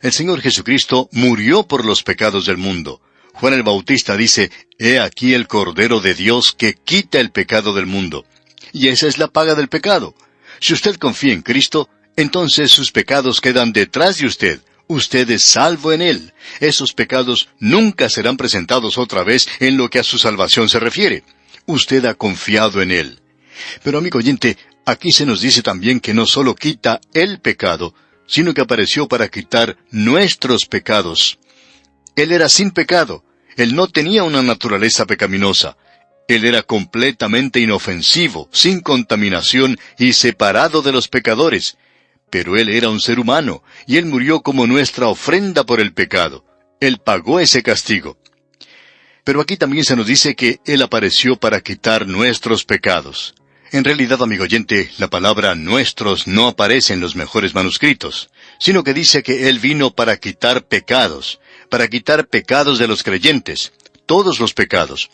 S2: El Señor Jesucristo murió por los pecados del mundo. Juan el Bautista dice, he aquí el Cordero de Dios que quita el pecado del mundo. Y esa es la paga del pecado. Si usted confía en Cristo, entonces sus pecados quedan detrás de usted. Usted es salvo en Él. Esos pecados nunca serán presentados otra vez en lo que a su salvación se refiere. Usted ha confiado en Él. Pero amigo oyente, aquí se nos dice también que no solo quita el pecado, sino que apareció para quitar nuestros pecados. Él era sin pecado. Él no tenía una naturaleza pecaminosa. Él era completamente inofensivo, sin contaminación y separado de los pecadores. Pero Él era un ser humano, y Él murió como nuestra ofrenda por el pecado. Él pagó ese castigo. Pero aquí también se nos dice que Él apareció para quitar nuestros pecados. En realidad, amigo oyente, la palabra nuestros no aparece en los mejores manuscritos, sino que dice que Él vino para quitar pecados de los creyentes, todos los pecados.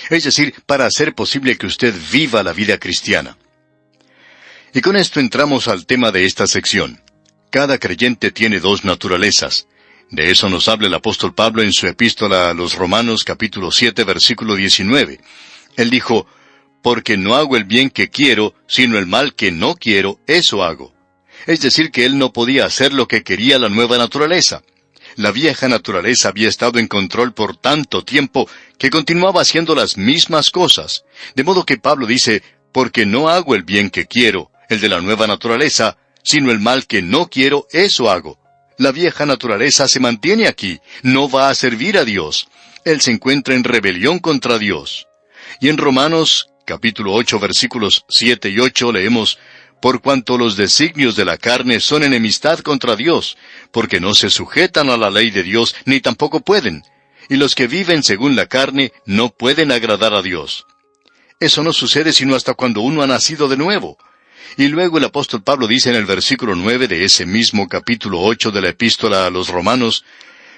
S2: Es decir, para hacer posible que usted viva la vida cristiana. Y con esto entramos al tema de esta sección. Cada creyente tiene dos naturalezas. De eso nos habla el apóstol Pablo en su epístola a los Romanos capítulo 7 versículo 19. Él dijo, porque no hago el bien que quiero, sino el mal que no quiero, eso hago. Es decir, que él no podía hacer lo que quería la nueva naturaleza. La vieja naturaleza había estado en control por tanto tiempo que continuaba haciendo las mismas cosas. De modo que Pablo dice, porque no hago el bien que quiero, el de la nueva naturaleza, sino el mal que no quiero, eso hago. La vieja naturaleza se mantiene aquí, no va a servir a Dios. Él se encuentra en rebelión contra Dios. Y en Romanos, capítulo 8, versículos 7 y 8, leemos, por cuanto los designios de la carne son enemistad contra Dios, porque no se sujetan a la ley de Dios, ni tampoco pueden. Y los que viven según la carne no pueden agradar a Dios. Eso no sucede sino hasta cuando uno ha nacido de nuevo. Y luego el apóstol Pablo dice en el versículo 9 de ese mismo capítulo 8 de la epístola a los Romanos,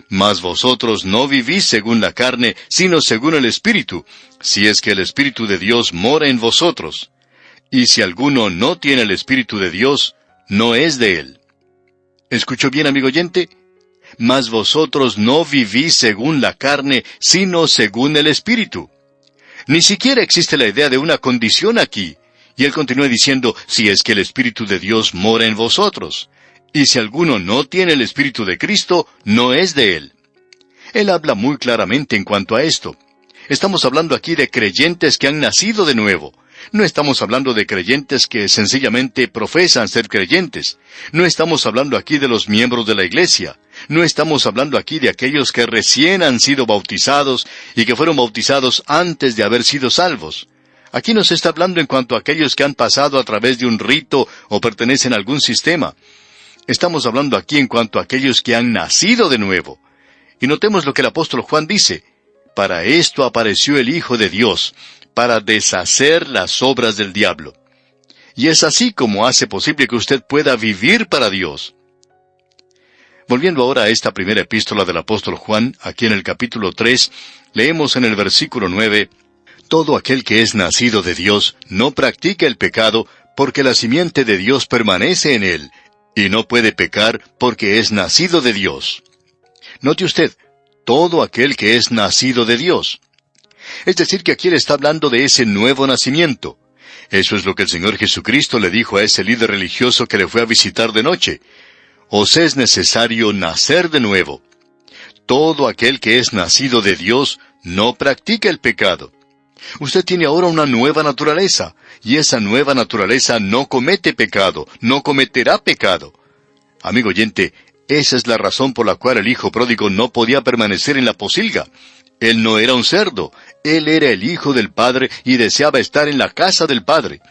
S2: mas vosotros no vivís según la carne, sino según el Espíritu, si es que el Espíritu de Dios mora en vosotros. Y si alguno no tiene el Espíritu de Dios, no es de él. ¿Escuchó bien, amigo oyente? Mas vosotros no vivís según la carne, sino según el Espíritu. Ni siquiera existe la idea de una condición aquí. Y él continúa diciendo, si es que el Espíritu de Dios mora en vosotros. Y si alguno no tiene el Espíritu de Cristo, no es de él. Él habla muy claramente en cuanto a esto. Estamos hablando aquí de creyentes que han nacido de nuevo. No estamos hablando de creyentes que sencillamente profesan ser creyentes. No estamos hablando aquí de los miembros de la iglesia. No estamos hablando aquí de aquellos que recién han sido bautizados y que fueron bautizados antes de haber sido salvos. Aquí no se está hablando en cuanto a aquellos que han pasado a través de un rito o pertenecen a algún sistema. Estamos hablando aquí en cuanto a aquellos que han nacido de nuevo. Y notemos lo que el apóstol Juan dice. Para esto apareció el Hijo de Dios, para deshacer las obras del diablo. Y es así como hace posible que usted pueda vivir para Dios. Volviendo ahora a esta primera epístola del apóstol Juan, aquí en el capítulo 3, leemos en el versículo 9, todo aquel que es nacido de Dios no practica el pecado, porque la simiente de Dios permanece en él, y no puede pecar porque es nacido de Dios. Note usted, todo aquel que es nacido de Dios. Es decir, que aquí él está hablando de ese nuevo nacimiento. Eso es lo que el Señor Jesucristo le dijo a ese líder religioso que le fue a visitar de noche. Os es necesario nacer de nuevo. Todo aquel que es nacido de Dios no practica el pecado. Usted tiene ahora una nueva naturaleza, y esa nueva naturaleza no comete pecado, no cometerá pecado. Amigo oyente, esa es la razón por la cual el hijo pródigo no podía permanecer en la posilga. Él no era un cerdo, él era el hijo del Padre y deseaba estar en la casa del Padre.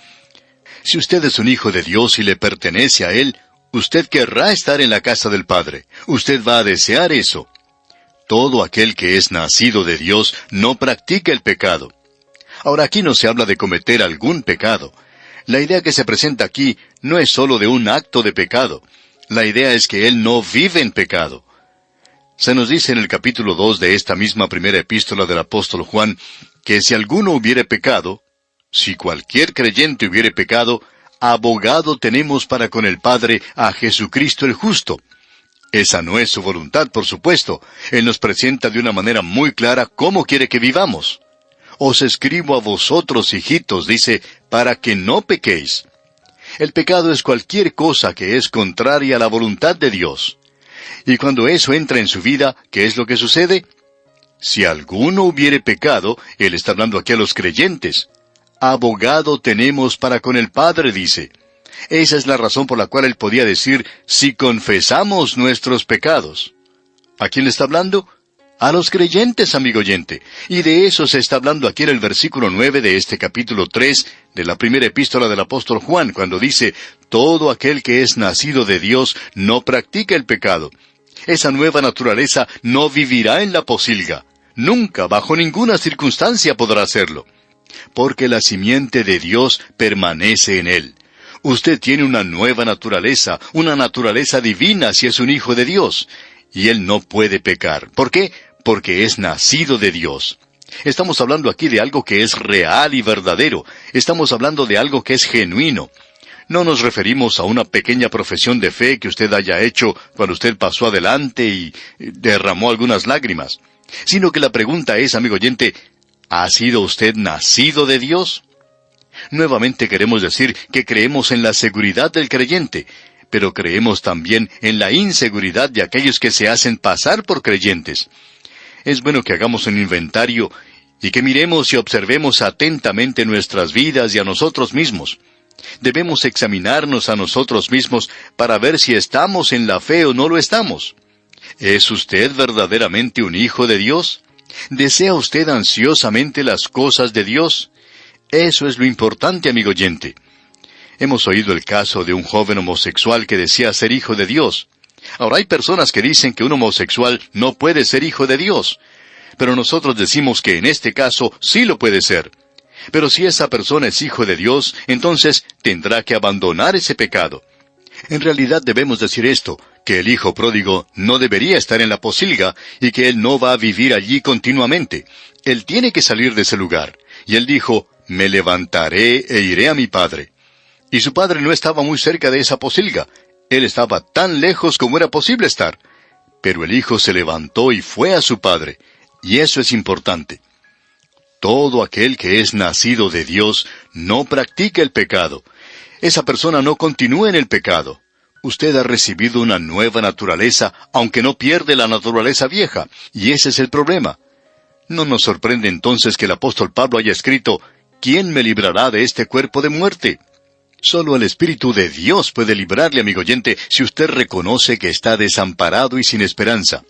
S2: Si usted es un hijo de Dios y le pertenece a Él, usted querrá estar en la casa del Padre. Usted va a desear eso. Todo aquel que es nacido de Dios no practica el pecado. Ahora, aquí no se habla de cometer algún pecado. La idea que se presenta aquí no es sólo de un acto de pecado. La idea es que él no vive en pecado. Se nos dice en el capítulo 2 de esta misma primera epístola del apóstol Juan, que si alguno hubiere pecado, si cualquier creyente hubiere pecado, abogado tenemos para con el Padre a Jesucristo el justo. Esa no es su voluntad, por supuesto. Él nos presenta de una manera muy clara cómo quiere que vivamos. Os escribo a vosotros, hijitos, dice, para que no pequéis. El pecado es cualquier cosa que es contraria a la voluntad de Dios. Y cuando eso entra en su vida, ¿qué es lo que sucede? Si alguno hubiere pecado, él está hablando aquí a los creyentes. Abogado tenemos para con el Padre, dice. Esa es la razón por la cual él podía decir, si confesamos nuestros pecados. ¿A quién le está hablando? A los creyentes, amigo oyente. Y de eso se está hablando aquí en el versículo 9 de este capítulo 3 de la primera epístola del apóstol Juan, cuando dice, todo aquel que es nacido de Dios no practica el pecado. Esa nueva naturaleza no vivirá en la posilga. Nunca, bajo ninguna circunstancia podrá hacerlo. Porque la simiente de Dios permanece en él. Usted tiene una nueva naturaleza, una naturaleza divina si es un hijo de Dios. Y él no puede pecar. ¿Por qué? Porque es nacido de Dios. Estamos hablando aquí de algo que es real y verdadero. Estamos hablando de algo que es genuino. No nos referimos a una pequeña profesión de fe que usted haya hecho cuando usted pasó adelante y derramó algunas lágrimas. Sino que la pregunta es, amigo oyente, ¿ha sido usted nacido de Dios? Nuevamente queremos decir que creemos en la seguridad del creyente, pero creemos también en la inseguridad de aquellos que se hacen pasar por creyentes. Es bueno que hagamos un inventario y que miremos y observemos atentamente nuestras vidas y a nosotros mismos. Debemos examinarnos a nosotros mismos para ver si estamos en la fe o no lo estamos. ¿Es usted verdaderamente un hijo de Dios? ¿Desea usted ansiosamente las cosas de Dios? Eso es lo importante, amigo oyente. Hemos oído el caso de un joven homosexual que decía ser hijo de Dios. Ahora hay personas que dicen que un homosexual no puede ser hijo de Dios. Pero nosotros decimos que en este caso sí lo puede ser. Pero si esa persona es hijo de Dios, entonces tendrá que abandonar ese pecado. En realidad debemos decir esto, que el hijo pródigo no debería estar en la posilga y que él no va a vivir allí continuamente. Él tiene que salir de ese lugar. Y él dijo, me levantaré e iré a mi padre. Y su padre no estaba muy cerca de esa posilga. Él estaba tan lejos como era posible estar. Pero el hijo se levantó y fue a su padre. Y eso es importante. Todo aquel que es nacido de Dios no practica el pecado. Esa persona no continúa en el pecado. Usted ha recibido una nueva naturaleza, aunque no pierde la naturaleza vieja. Y ese es el problema. No nos sorprende entonces que el apóstol Pablo haya escrito, ¿quién me librará de este cuerpo de muerte? Solo el Espíritu de Dios puede librarle, amigo oyente, si usted reconoce que está desamparado y sin esperanza.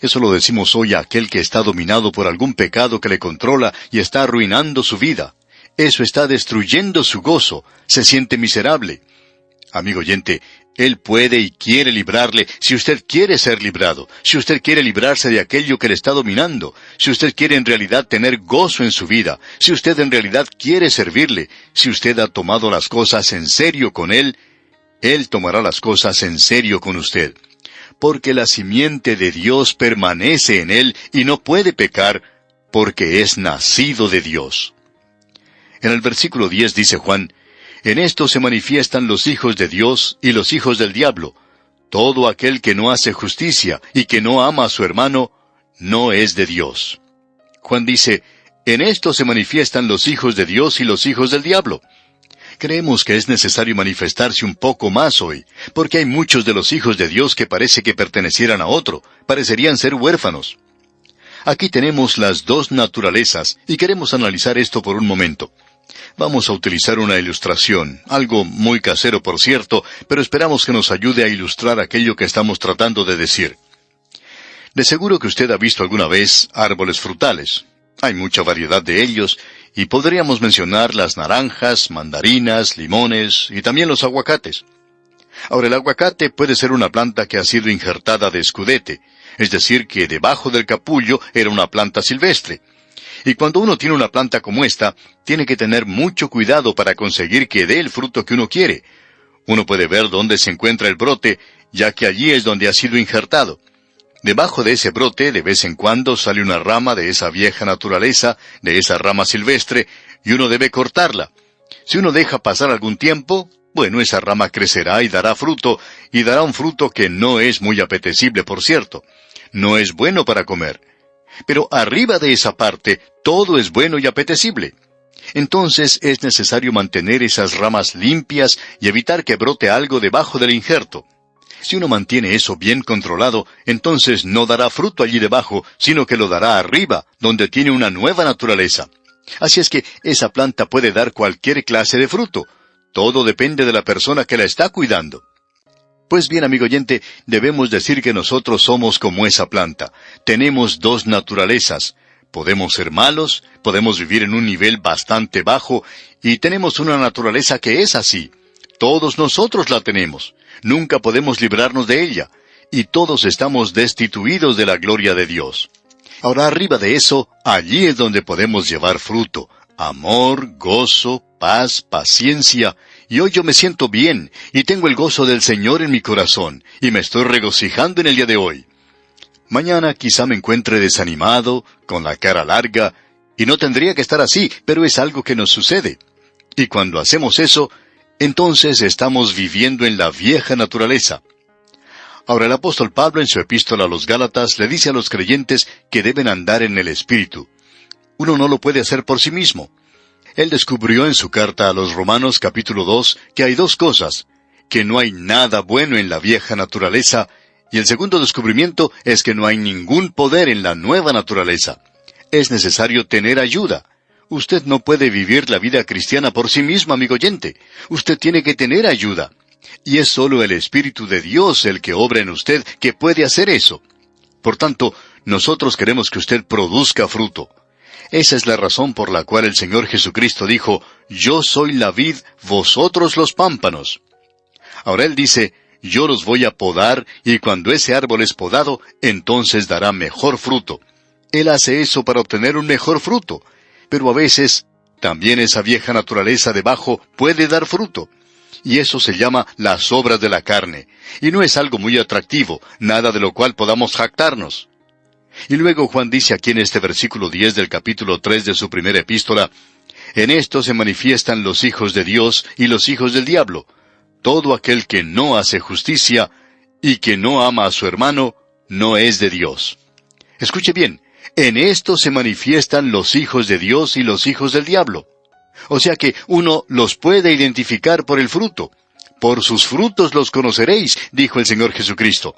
S2: Eso lo decimos hoy a aquel que está dominado por algún pecado que le controla y está arruinando su vida. Eso está destruyendo su gozo, se siente miserable. Amigo oyente, Él puede y quiere librarle si usted quiere ser librado, si usted quiere librarse de aquello que le está dominando, si usted quiere en realidad tener gozo en su vida, si usted en realidad quiere servirle, si usted ha tomado las cosas en serio con Él, Él tomará las cosas en serio con usted. Porque la simiente de Dios permanece en Él y no puede pecar, porque es nacido de Dios. En el versículo 10 dice Juan, en esto se manifiestan los hijos de Dios y los hijos del diablo. Todo aquel que no hace justicia y que no ama a su hermano, no es de Dios. Juan dice, en esto se manifiestan los hijos de Dios y los hijos del diablo. Creemos que es necesario manifestarse un poco más hoy, porque hay muchos de los hijos de Dios que parece que pertenecieran a otro, parecerían ser huérfanos. Aquí tenemos las dos naturalezas, y queremos analizar esto por un momento. Vamos a utilizar una ilustración, algo muy casero por cierto, pero esperamos que nos ayude a ilustrar aquello que estamos tratando de decir. De seguro que usted ha visto alguna vez árboles frutales. Hay mucha variedad de ellos, y podríamos mencionar las naranjas, mandarinas, limones y también los aguacates. Ahora, el aguacate puede ser una planta que ha sido injertada de escudete, es decir, que debajo del capullo era una planta silvestre. Y cuando uno tiene una planta como esta, tiene que tener mucho cuidado para conseguir que dé el fruto que uno quiere. Uno puede ver dónde se encuentra el brote, ya que allí es donde ha sido injertado. Debajo de ese brote, de vez en cuando, sale una rama de esa vieja naturaleza, de esa rama silvestre, y uno debe cortarla. Si uno deja pasar algún tiempo, bueno, esa rama crecerá y dará un fruto que no es muy apetecible, por cierto. No es bueno para comer. Pero arriba de esa parte, todo es bueno y apetecible. Entonces es necesario mantener esas ramas limpias y evitar que brote algo debajo del injerto. Si uno mantiene eso bien controlado, entonces no dará fruto allí debajo, sino que lo dará arriba, donde tiene una nueva naturaleza. Así es que esa planta puede dar cualquier clase de fruto. Todo depende de la persona que la está cuidando. Pues bien, amigo oyente, debemos decir que nosotros somos como esa planta. Tenemos dos naturalezas. Podemos ser malos, podemos vivir en un nivel bastante bajo, y tenemos una naturaleza que es así. Todos nosotros la tenemos. Nunca podemos librarnos de ella. Y todos estamos destituidos de la gloria de Dios. Ahora, arriba de eso, allí es donde podemos llevar fruto. Amor, gozo, paz, paciencia. Y hoy yo me siento bien, y tengo el gozo del Señor en mi corazón, y me estoy regocijando en el día de hoy. Mañana quizá me encuentre desanimado, con la cara larga, y no tendría que estar así, pero es algo que nos sucede. Y cuando hacemos eso, entonces estamos viviendo en la vieja naturaleza. Ahora el apóstol Pablo en su epístola a los Gálatas le dice a los creyentes que deben andar en el Espíritu. Uno no lo puede hacer por sí mismo. Él descubrió en su carta a los Romanos capítulo 2 que hay dos cosas, que no hay nada bueno en la vieja naturaleza, y el segundo descubrimiento es que no hay ningún poder en la nueva naturaleza. Es necesario tener ayuda. Usted no puede vivir la vida cristiana por sí mismo, amigo oyente. Usted tiene que tener ayuda. Y es solo el Espíritu de Dios el que obra en usted que puede hacer eso. Por tanto, nosotros queremos que usted produzca fruto. Esa es la razón por la cual el Señor Jesucristo dijo, «Yo soy la vid, vosotros los pámpanos». Ahora Él dice, «Yo los voy a podar, y cuando ese árbol es podado, entonces dará mejor fruto». Él hace eso para obtener un mejor fruto. Pero a veces, también esa vieja naturaleza debajo puede dar fruto. Y eso se llama las obras de la carne. Y no es algo muy atractivo, nada de lo cual podamos jactarnos. Y luego Juan dice aquí en este versículo 10 del capítulo 3 de su primera epístola, «En esto se manifiestan los hijos de Dios y los hijos del diablo. Todo aquel que no hace justicia y que no ama a su hermano, no es de Dios». Escuche bien, en esto se manifiestan los hijos de Dios y los hijos del diablo. O sea que uno los puede identificar por el fruto. «Por sus frutos los conoceréis», dijo el Señor Jesucristo.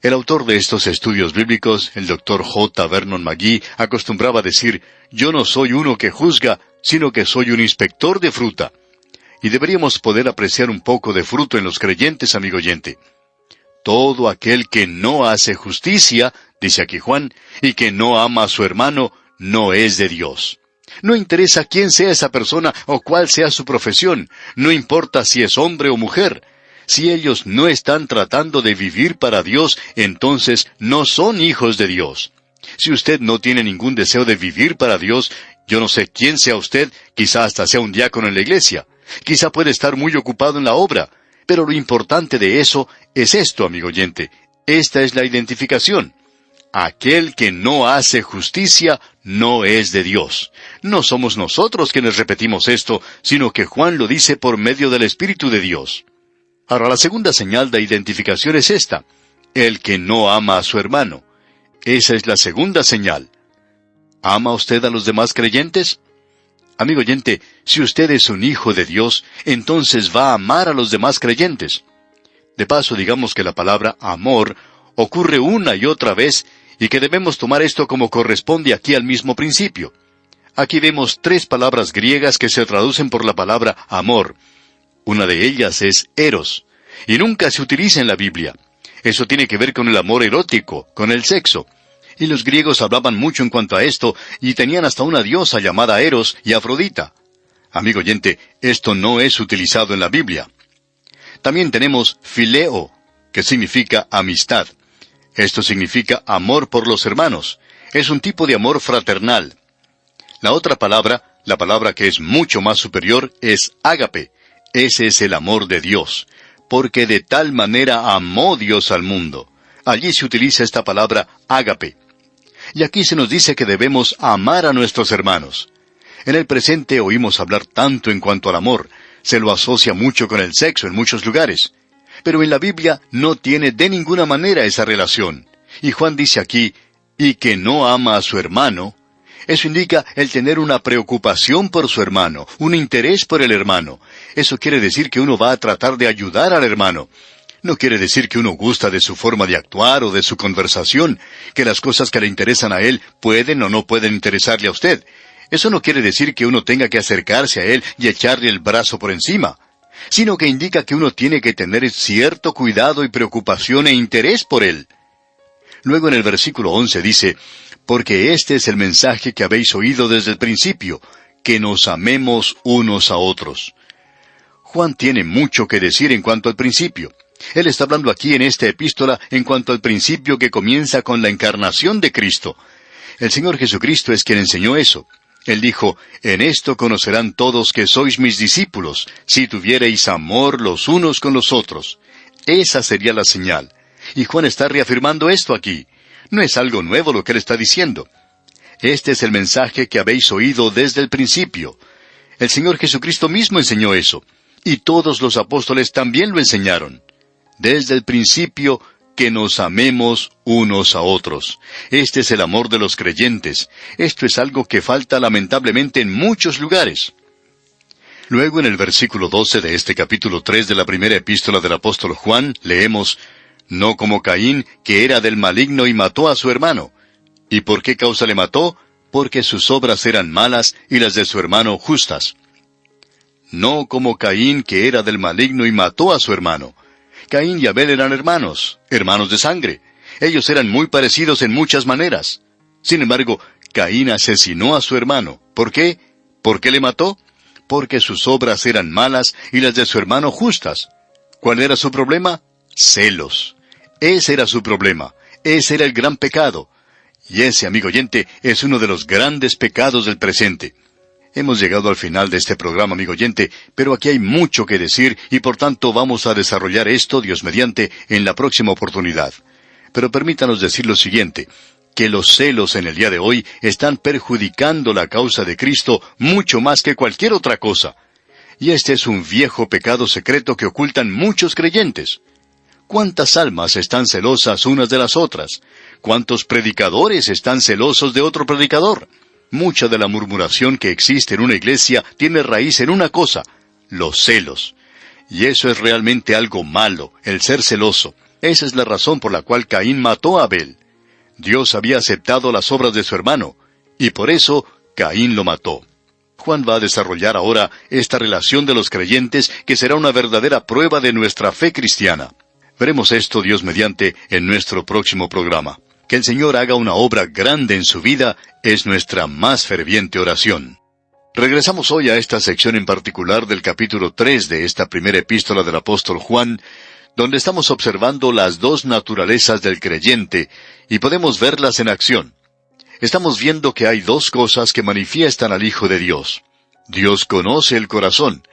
S2: El autor de estos estudios bíblicos, el Dr. J. Vernon McGee, acostumbraba decir, «Yo no soy uno que juzga, sino que soy un inspector de fruta». Y deberíamos poder apreciar un poco de fruto en los creyentes, amigo oyente. Todo aquel que no hace justicia, dice aquí Juan, y que no ama a su hermano, no es de Dios. No interesa quién sea esa persona o cuál sea su profesión, no importa si es hombre o mujer. Si ellos no están tratando de vivir para Dios, entonces no son hijos de Dios. Si usted no tiene ningún deseo de vivir para Dios, yo no sé quién sea usted, quizá hasta sea un diácono en la iglesia. Quizá puede estar muy ocupado en la obra. Pero lo importante de eso es esto, amigo oyente. Esta es la identificación. Aquel que no hace justicia no es de Dios. No somos nosotros quienes repetimos esto, sino que Juan lo dice por medio del Espíritu de Dios. Ahora, la segunda señal de identificación es esta: el que no ama a su hermano. Esa es la segunda señal. ¿Ama usted a los demás creyentes? Amigo oyente, si usted es un hijo de Dios, entonces va a amar a los demás creyentes. De paso, digamos que la palabra amor ocurre una y otra vez, y que debemos tomar esto como corresponde aquí al mismo principio. Aquí vemos 3 palabras griegas que se traducen por la palabra amor. Una de ellas es eros, y nunca se utiliza en la Biblia. Eso tiene que ver con el amor erótico, con el sexo. Y los griegos hablaban mucho en cuanto a esto, y tenían hasta una diosa llamada Eros y Afrodita. Amigo oyente, esto no es utilizado en la Biblia. También tenemos fileo, que significa amistad. Esto significa amor por los hermanos. Es un tipo de amor fraternal. La otra palabra, la palabra que es mucho más superior, es ágape. Ese es el amor de Dios. Porque de tal manera amó Dios al mundo. Allí se utiliza esta palabra ágape. Y aquí se nos dice que debemos amar a nuestros hermanos. En el presente oímos hablar tanto en cuanto al amor. Se lo asocia mucho con el sexo en muchos lugares. Pero en la Biblia no tiene de ninguna manera esa relación. Y Juan dice aquí, y que no ama a su hermano. Eso indica el tener una preocupación por su hermano, un interés por el hermano. Eso quiere decir que uno va a tratar de ayudar al hermano. No quiere decir que uno gusta de su forma de actuar o de su conversación, que las cosas que le interesan a él pueden o no pueden interesarle a usted. Eso no quiere decir que uno tenga que acercarse a él y echarle el brazo por encima, sino que indica que uno tiene que tener cierto cuidado y preocupación e interés por él. Luego en el versículo 11 dice, porque este es el mensaje que habéis oído desde el principio, que nos amemos unos a otros. Juan tiene mucho que decir en cuanto al principio. Él está hablando aquí en esta epístola en cuanto al principio que comienza con la encarnación de Cristo. El Señor Jesucristo es quien enseñó eso. Él dijo, en esto conocerán todos que sois mis discípulos, si tuviereis amor los unos con los otros. Esa sería la señal. Y Juan está reafirmando esto aquí. No es algo nuevo lo que él está diciendo. Este es el mensaje que habéis oído desde el principio. El Señor Jesucristo mismo enseñó eso. Y todos los apóstoles también lo enseñaron. Desde el principio, que nos amemos unos a otros. Este es el amor de los creyentes. Esto es algo que falta lamentablemente en muchos lugares. Luego en el versículo 12 de este capítulo 3 de la primera epístola del apóstol Juan, leemos, no como Caín, que era del maligno y mató a su hermano. ¿Y por qué causa le mató? Porque sus obras eran malas y las de su hermano justas. No como Caín, que era del maligno y mató a su hermano. Caín y Abel eran hermanos de sangre. Ellos eran muy parecidos en muchas maneras. Sin embargo, Caín asesinó a su hermano. ¿Por qué? ¿Por qué le mató? Porque sus obras eran malas y las de su hermano justas. ¿Cuál era su problema? Celos. Ese era su problema. Ese era el gran pecado. Y ese, amigo oyente, es uno de los grandes pecados del presente. Hemos llegado al final de este programa, amigo oyente, pero aquí hay mucho que decir y por tanto vamos a desarrollar esto, Dios mediante, en la próxima oportunidad. Pero permítanos decir lo siguiente, que los celos en el día de hoy están perjudicando la causa de Cristo mucho más que cualquier otra cosa. Y este es un viejo pecado secreto que ocultan muchos creyentes. ¿Cuántas almas están celosas unas de las otras? ¿Cuántos predicadores están celosos de otro predicador? Mucha de la murmuración que existe en una iglesia tiene raíz en una cosa, los celos. Y eso es realmente algo malo, el ser celoso. Esa es la razón por la cual Caín mató a Abel. Dios había aceptado las obras de su hermano, y por eso Caín lo mató. Juan va a desarrollar ahora esta relación de los creyentes que será una verdadera prueba de nuestra fe cristiana. Veremos esto, Dios mediante, en nuestro próximo programa. Que el Señor haga una obra grande en su vida es nuestra más ferviente oración. Regresamos hoy a esta sección en particular del capítulo 3 de esta primera epístola del apóstol Juan, donde estamos observando las dos naturalezas del creyente y podemos verlas en acción. Estamos viendo que hay dos cosas que manifiestan al Hijo de Dios. Dios conoce el corazón.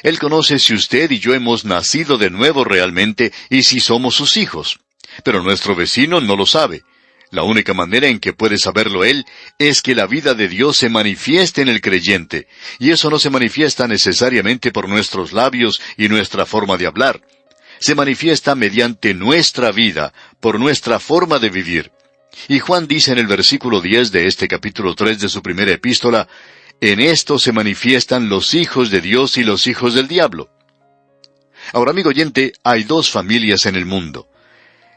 S2: Él conoce si usted y yo hemos nacido de nuevo realmente y si somos sus hijos. Pero nuestro vecino no lo sabe. La única manera en que puede saberlo él es que la vida de Dios se manifieste en el creyente, y eso no se manifiesta necesariamente por nuestros labios y nuestra forma de hablar. Se manifiesta mediante nuestra vida, por nuestra forma de vivir. Y Juan dice en el versículo 10 de este capítulo 3 de su primera epístola, En esto se manifiestan los hijos de Dios y los hijos del diablo. Ahora, amigo oyente, hay dos familias en el mundo.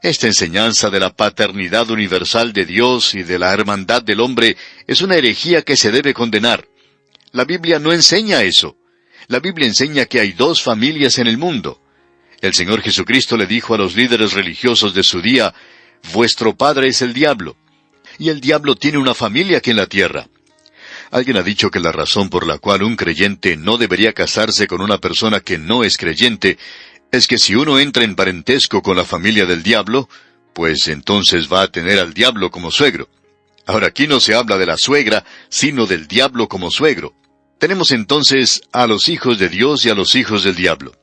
S2: Esta enseñanza de la paternidad universal de Dios y de la hermandad del hombre es una herejía que se debe condenar. La Biblia no enseña eso. La Biblia enseña que hay dos familias en el mundo. El Señor Jesucristo le dijo a los líderes religiosos de su día, «Vuestro padre es el diablo, y el diablo tiene una familia aquí en la tierra». Alguien ha dicho que la razón por la cual un creyente no debería casarse con una persona que no es creyente es que si uno entra en parentesco con la familia del diablo, pues entonces va a tener al diablo como suegro. Ahora, aquí no se habla de la suegra, sino del diablo como suegro. Tenemos entonces a los hijos de Dios y a los hijos del diablo.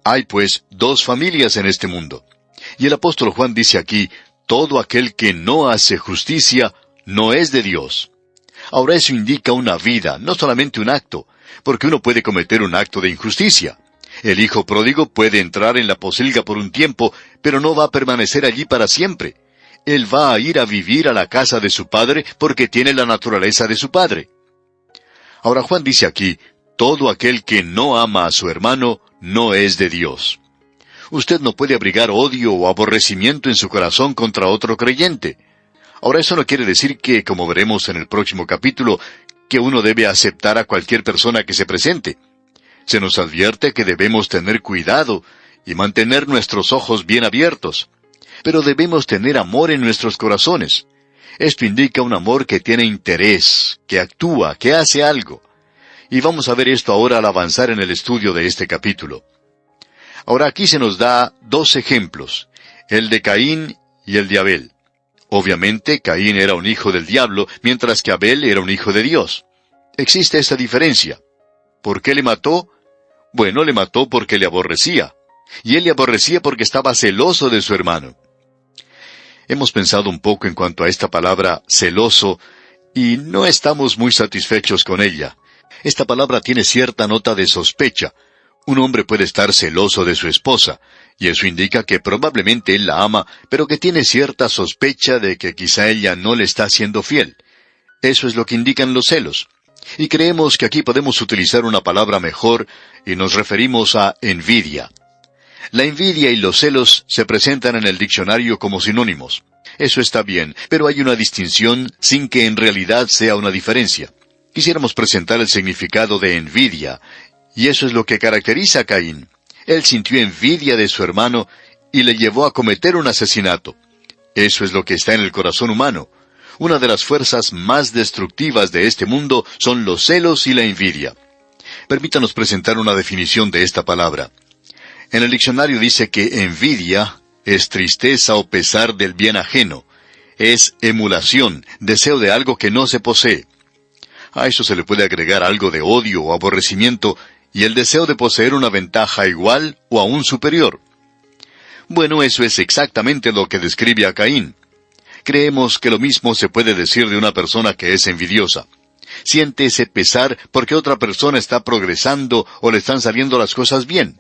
S2: Hay pues dos familias en este mundo. Y el apóstol Juan dice aquí, todo aquel que no hace justicia no es de Dios. Ahora eso indica una vida, no solamente un acto, porque uno puede cometer un acto de injusticia. El hijo pródigo puede entrar en la posilga por un tiempo, pero no va a permanecer allí para siempre. Él va a ir a vivir a la casa de su padre porque tiene la naturaleza de su padre. Ahora Juan dice aquí, todo aquel que no ama a su hermano no es de Dios. Usted no puede abrigar odio o aborrecimiento en su corazón contra otro creyente. Ahora eso no quiere decir que, como veremos en el próximo capítulo, que uno debe aceptar a cualquier persona que se presente. Se nos advierte que debemos tener cuidado y mantener nuestros ojos bien abiertos. Pero debemos tener amor en nuestros corazones. Esto indica un amor que tiene interés, que actúa, que hace algo. Y vamos a ver esto ahora al avanzar en el estudio de este capítulo. Ahora aquí se nos da dos ejemplos, el de Caín y el de Abel. Obviamente, Caín era un hijo del diablo, mientras que Abel era un hijo de Dios. Existe esta diferencia. ¿Por qué le mató? Bueno, le mató porque le aborrecía. Y él le aborrecía porque estaba celoso de su hermano. Hemos pensado un poco en cuanto a esta palabra celoso, y no estamos muy satisfechos con ella. Esta palabra tiene cierta nota de sospecha. Un hombre puede estar celoso de su esposa, y eso indica que probablemente él la ama, pero que tiene cierta sospecha de que quizá ella no le está siendo fiel. Eso es lo que indican los celos. Y creemos que aquí podemos utilizar una palabra mejor, y nos referimos a envidia. La envidia y los celos se presentan en el diccionario como sinónimos. Eso está bien, pero hay una distinción sin que en realidad sea una diferencia. Quisiéramos presentar el significado de envidia, y eso es lo que caracteriza a Caín. Él sintió envidia de su hermano y le llevó a cometer un asesinato. Eso es lo que está en el corazón humano. Una de las fuerzas más destructivas de este mundo son los celos y la envidia. Permítanos presentar una definición de esta palabra. En el diccionario dice que envidia es tristeza o pesar del bien ajeno. Es emulación, deseo de algo que no se posee. A eso se le puede agregar algo de odio o aborrecimiento y el deseo de poseer una ventaja igual o aún superior. Bueno, eso es exactamente lo que describe a Caín. Creemos que lo mismo se puede decir de una persona que es envidiosa. Siente ese pesar porque otra persona está progresando o le están saliendo las cosas bien.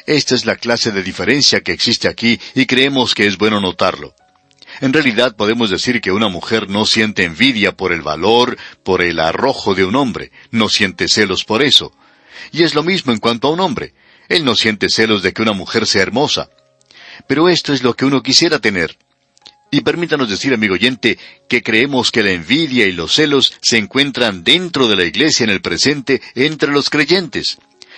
S2: Esta es la clase de diferencia que existe aquí y creemos que es bueno notarlo. En realidad podemos decir que una mujer no siente envidia por el valor, por el arrojo de un hombre, no siente celos por eso. Y es lo mismo en cuanto a un hombre. Él no siente celos de que una mujer sea hermosa. Pero esto es lo que uno quisiera tener. Y permítanos decir, amigo oyente, que creemos que la envidia y los celos se encuentran dentro de la iglesia en el presente entre los creyentes.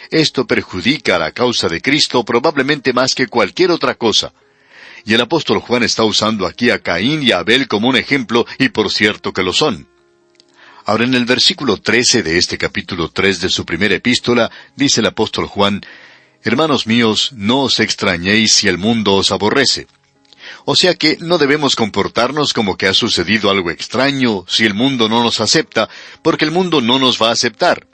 S2: Esto perjudica a la causa de Cristo probablemente más que cualquier otra cosa. Y el apóstol Juan está usando aquí a Caín y a Abel como un ejemplo, y por cierto que lo son. Ahora en el versículo 13 de este capítulo 3 de su primera epístola, dice el apóstol Juan, «Hermanos míos, no os extrañéis si el mundo os aborrece». O sea que no debemos comportarnos como que ha sucedido algo extraño si el mundo no nos acepta, porque el mundo no nos va a aceptar.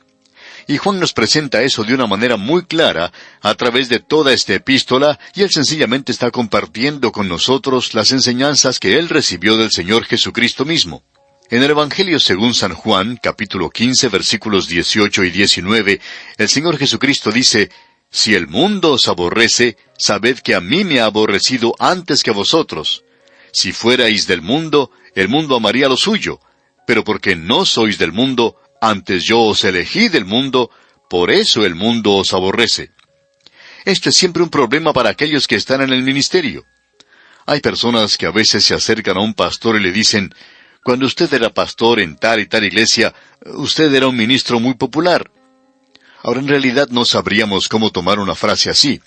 S2: Y Juan nos presenta eso de una manera muy clara a través de toda esta epístola, y él sencillamente está compartiendo con nosotros las enseñanzas que él recibió del Señor Jesucristo mismo. En el Evangelio según San Juan, capítulo 15, versículos 18 y 19, el Señor Jesucristo dice, «Si el mundo os aborrece, sabed que a mí me ha aborrecido antes que a vosotros. Si fuerais del mundo, el mundo amaría lo suyo, pero porque no sois del mundo, Antes yo os elegí del mundo, por eso el mundo os aborrece. Esto es siempre un problema para aquellos que están en el ministerio. Hay personas que a veces se acercan a un pastor y le dicen, cuando usted era pastor en tal y tal iglesia, usted era un ministro muy popular. Ahora en realidad no sabríamos cómo tomar una frase así,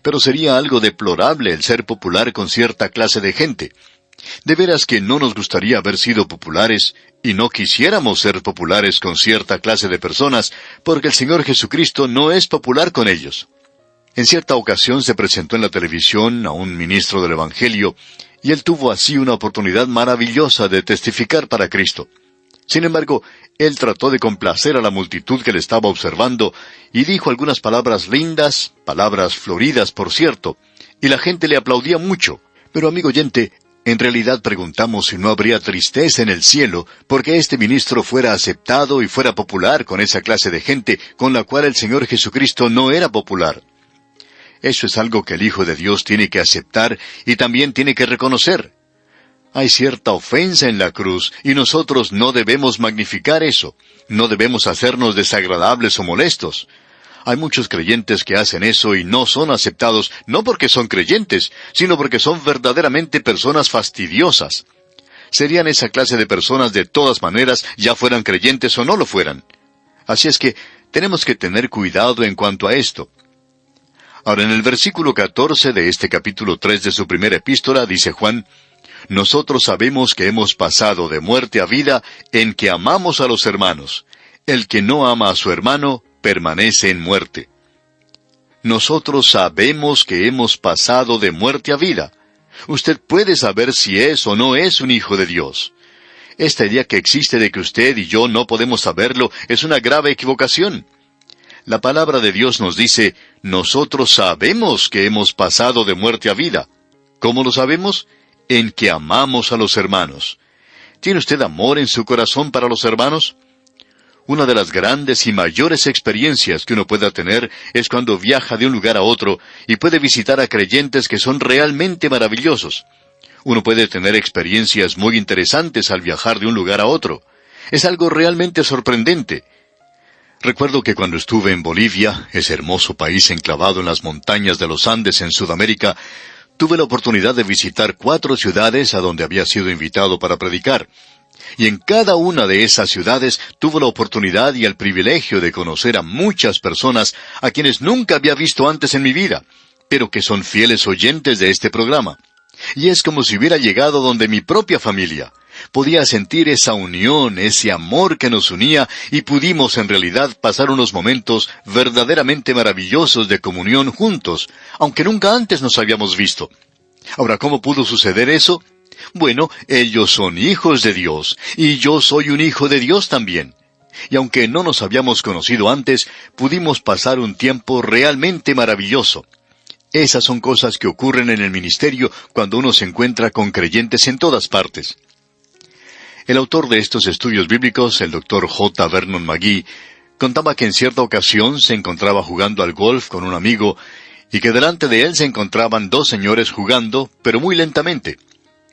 S2: pero sería algo deplorable el ser popular con cierta clase de gente. De veras que no nos gustaría haber sido populares y no quisiéramos ser populares con cierta clase de personas, porque el Señor Jesucristo no es popular con ellos. En cierta ocasión se presentó en la televisión a un ministro del Evangelio, y él tuvo así una oportunidad maravillosa de testificar para Cristo. Sin embargo, él trató de complacer a la multitud que le estaba observando, y dijo algunas palabras lindas, palabras floridas, por cierto, y la gente le aplaudía mucho. Pero, amigo oyente, en realidad preguntamos si no habría tristeza en el cielo porque este ministro fuera aceptado y fuera popular con esa clase de gente con la cual el Señor Jesucristo no era popular. Eso es algo que el Hijo de Dios tiene que aceptar y también tiene que reconocer. Hay cierta ofensa en la cruz y nosotros no debemos magnificar eso. No debemos hacernos desagradables o molestos. Hay muchos creyentes que hacen eso y no son aceptados, no porque son creyentes, sino porque son verdaderamente personas fastidiosas. Serían esa clase de personas de todas maneras, ya fueran creyentes o no lo fueran. Así es que tenemos que tener cuidado en cuanto a esto. Ahora, en el versículo 14 de este capítulo 3 de su primera epístola, dice Juan, «Nosotros sabemos que hemos pasado de muerte a vida en que amamos a los hermanos. El que no ama a su hermano, permanece en muerte». Nosotros sabemos que hemos pasado de muerte a vida. Usted puede saber si es o no es un hijo de Dios. Esta idea que existe de que usted y yo no podemos saberlo es una grave equivocación. La palabra de Dios nos dice, nosotros sabemos que hemos pasado de muerte a vida. ¿Cómo lo sabemos? En que amamos a los hermanos. ¿Tiene usted amor en su corazón para los hermanos? Una de las grandes y mayores experiencias que uno pueda tener es cuando viaja de un lugar a otro y puede visitar a creyentes que son realmente maravillosos. Uno puede tener experiencias muy interesantes al viajar de un lugar a otro. Es algo realmente sorprendente. Recuerdo que cuando estuve en Bolivia, ese hermoso país enclavado en las montañas de los Andes en Sudamérica, tuve la oportunidad de visitar 4 ciudades a donde había sido invitado para predicar. Y en cada una de esas ciudades tuve la oportunidad y el privilegio de conocer a muchas personas a quienes nunca había visto antes en mi vida, pero que son fieles oyentes de este programa. Y es como si hubiera llegado donde mi propia familia. Podía sentir esa unión, ese amor que nos unía, y pudimos en realidad pasar unos momentos verdaderamente maravillosos de comunión juntos, aunque nunca antes nos habíamos visto. Ahora, ¿cómo pudo suceder eso? Bueno, ellos son hijos de Dios, y yo soy un hijo de Dios también. Y aunque no nos habíamos conocido antes, pudimos pasar un tiempo realmente maravilloso. Esas son cosas que ocurren en el ministerio cuando uno se encuentra con creyentes en todas partes. El autor de estos estudios bíblicos, el Dr. J. Vernon McGee, contaba que en cierta ocasión se encontraba jugando al golf con un amigo y que delante de él se encontraban 2 señores jugando, pero muy lentamente.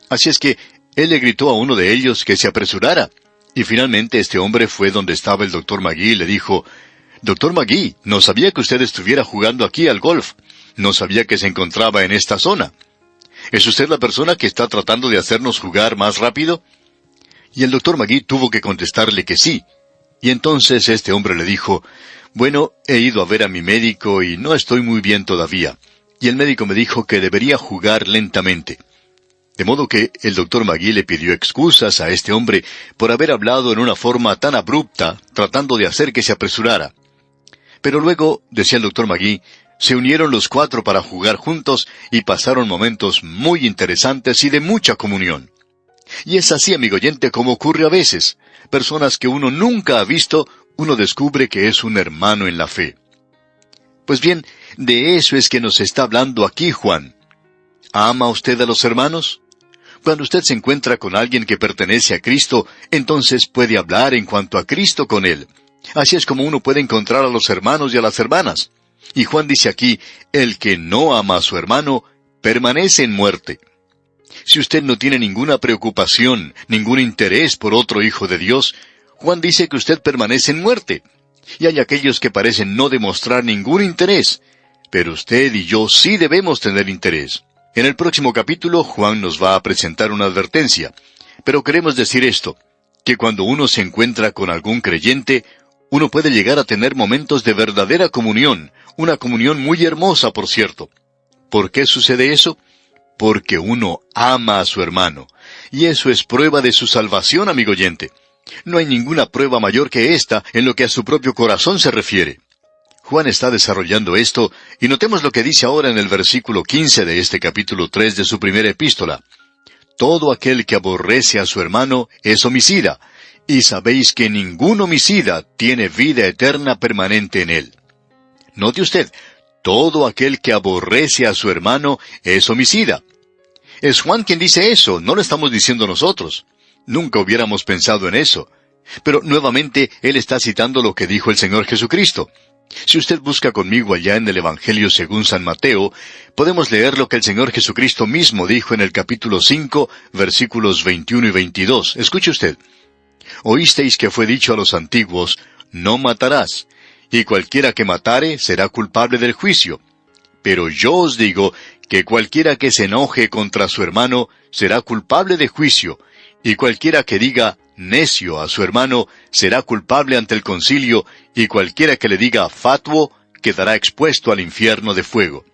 S2: Así es que él le gritó a uno de ellos que se apresurara. Y finalmente este hombre fue donde estaba el Dr. McGee y le dijo, «Dr. McGee, no sabía que usted estuviera jugando aquí al golf. No sabía que se encontraba en esta zona. ¿Es usted la persona que está tratando de hacernos jugar más rápido?» Y el Dr. McGee tuvo que contestarle que sí. Y entonces este hombre le dijo, «Bueno, he ido a ver a mi médico y no estoy muy bien todavía. Y el médico me dijo que debería jugar lentamente». De modo que el Dr. McGee le pidió excusas a este hombre por haber hablado en una forma tan abrupta, tratando de hacer que se apresurara. Pero luego, decía el Dr. McGee, se unieron los 4 para jugar juntos y pasaron momentos muy interesantes y de mucha comunión. Y es así, amigo oyente, como ocurre a veces. Personas que uno nunca ha visto, uno descubre que es un hermano en la fe. Pues bien, de eso es que nos está hablando aquí Juan. ¿Ama usted a los hermanos? Cuando usted se encuentra con alguien que pertenece a Cristo, entonces puede hablar en cuanto a Cristo con él. Así es como uno puede encontrar a los hermanos y a las hermanas. Y Juan dice aquí, el que no ama a su hermano, permanece en muerte. Si usted no tiene ninguna preocupación, ningún interés por otro hijo de Dios, Juan dice que usted permanece en muerte. Y hay aquellos que parecen no demostrar ningún interés. Pero usted y yo sí debemos tener interés. En el próximo capítulo, Juan nos va a presentar una advertencia. Pero queremos decir esto, que cuando uno se encuentra con algún creyente, uno puede llegar a tener momentos de verdadera comunión, una comunión muy hermosa, por cierto. ¿Por qué sucede eso? Porque uno ama a su hermano. Y eso es prueba de su salvación, amigo oyente. No hay ninguna prueba mayor que esta en lo que a su propio corazón se refiere. Juan está desarrollando esto, y notemos lo que dice ahora en el versículo 15 de este capítulo 3 de su primera epístola. Todo aquel que aborrece a su hermano es homicida, y sabéis que ningún homicida tiene vida eterna permanente en él. Note usted, todo aquel que aborrece a su hermano es homicida. Es Juan quien dice eso, no lo estamos diciendo nosotros. Nunca hubiéramos pensado en eso. Pero nuevamente Él está citando lo que dijo el Señor Jesucristo. Si usted busca conmigo allá en el Evangelio según San Mateo, podemos leer lo que el Señor Jesucristo mismo dijo en el capítulo 5, versículos 21 y 22. Escuche usted. Oísteis que fue dicho a los antiguos, no matarás, y cualquiera que matare será culpable del juicio. Pero yo os digo que cualquiera que se enoje contra su hermano será culpable de juicio, y cualquiera que diga necio a su hermano será culpable ante el concilio, y cualquiera que le diga fatuo quedará expuesto al infierno de fuego.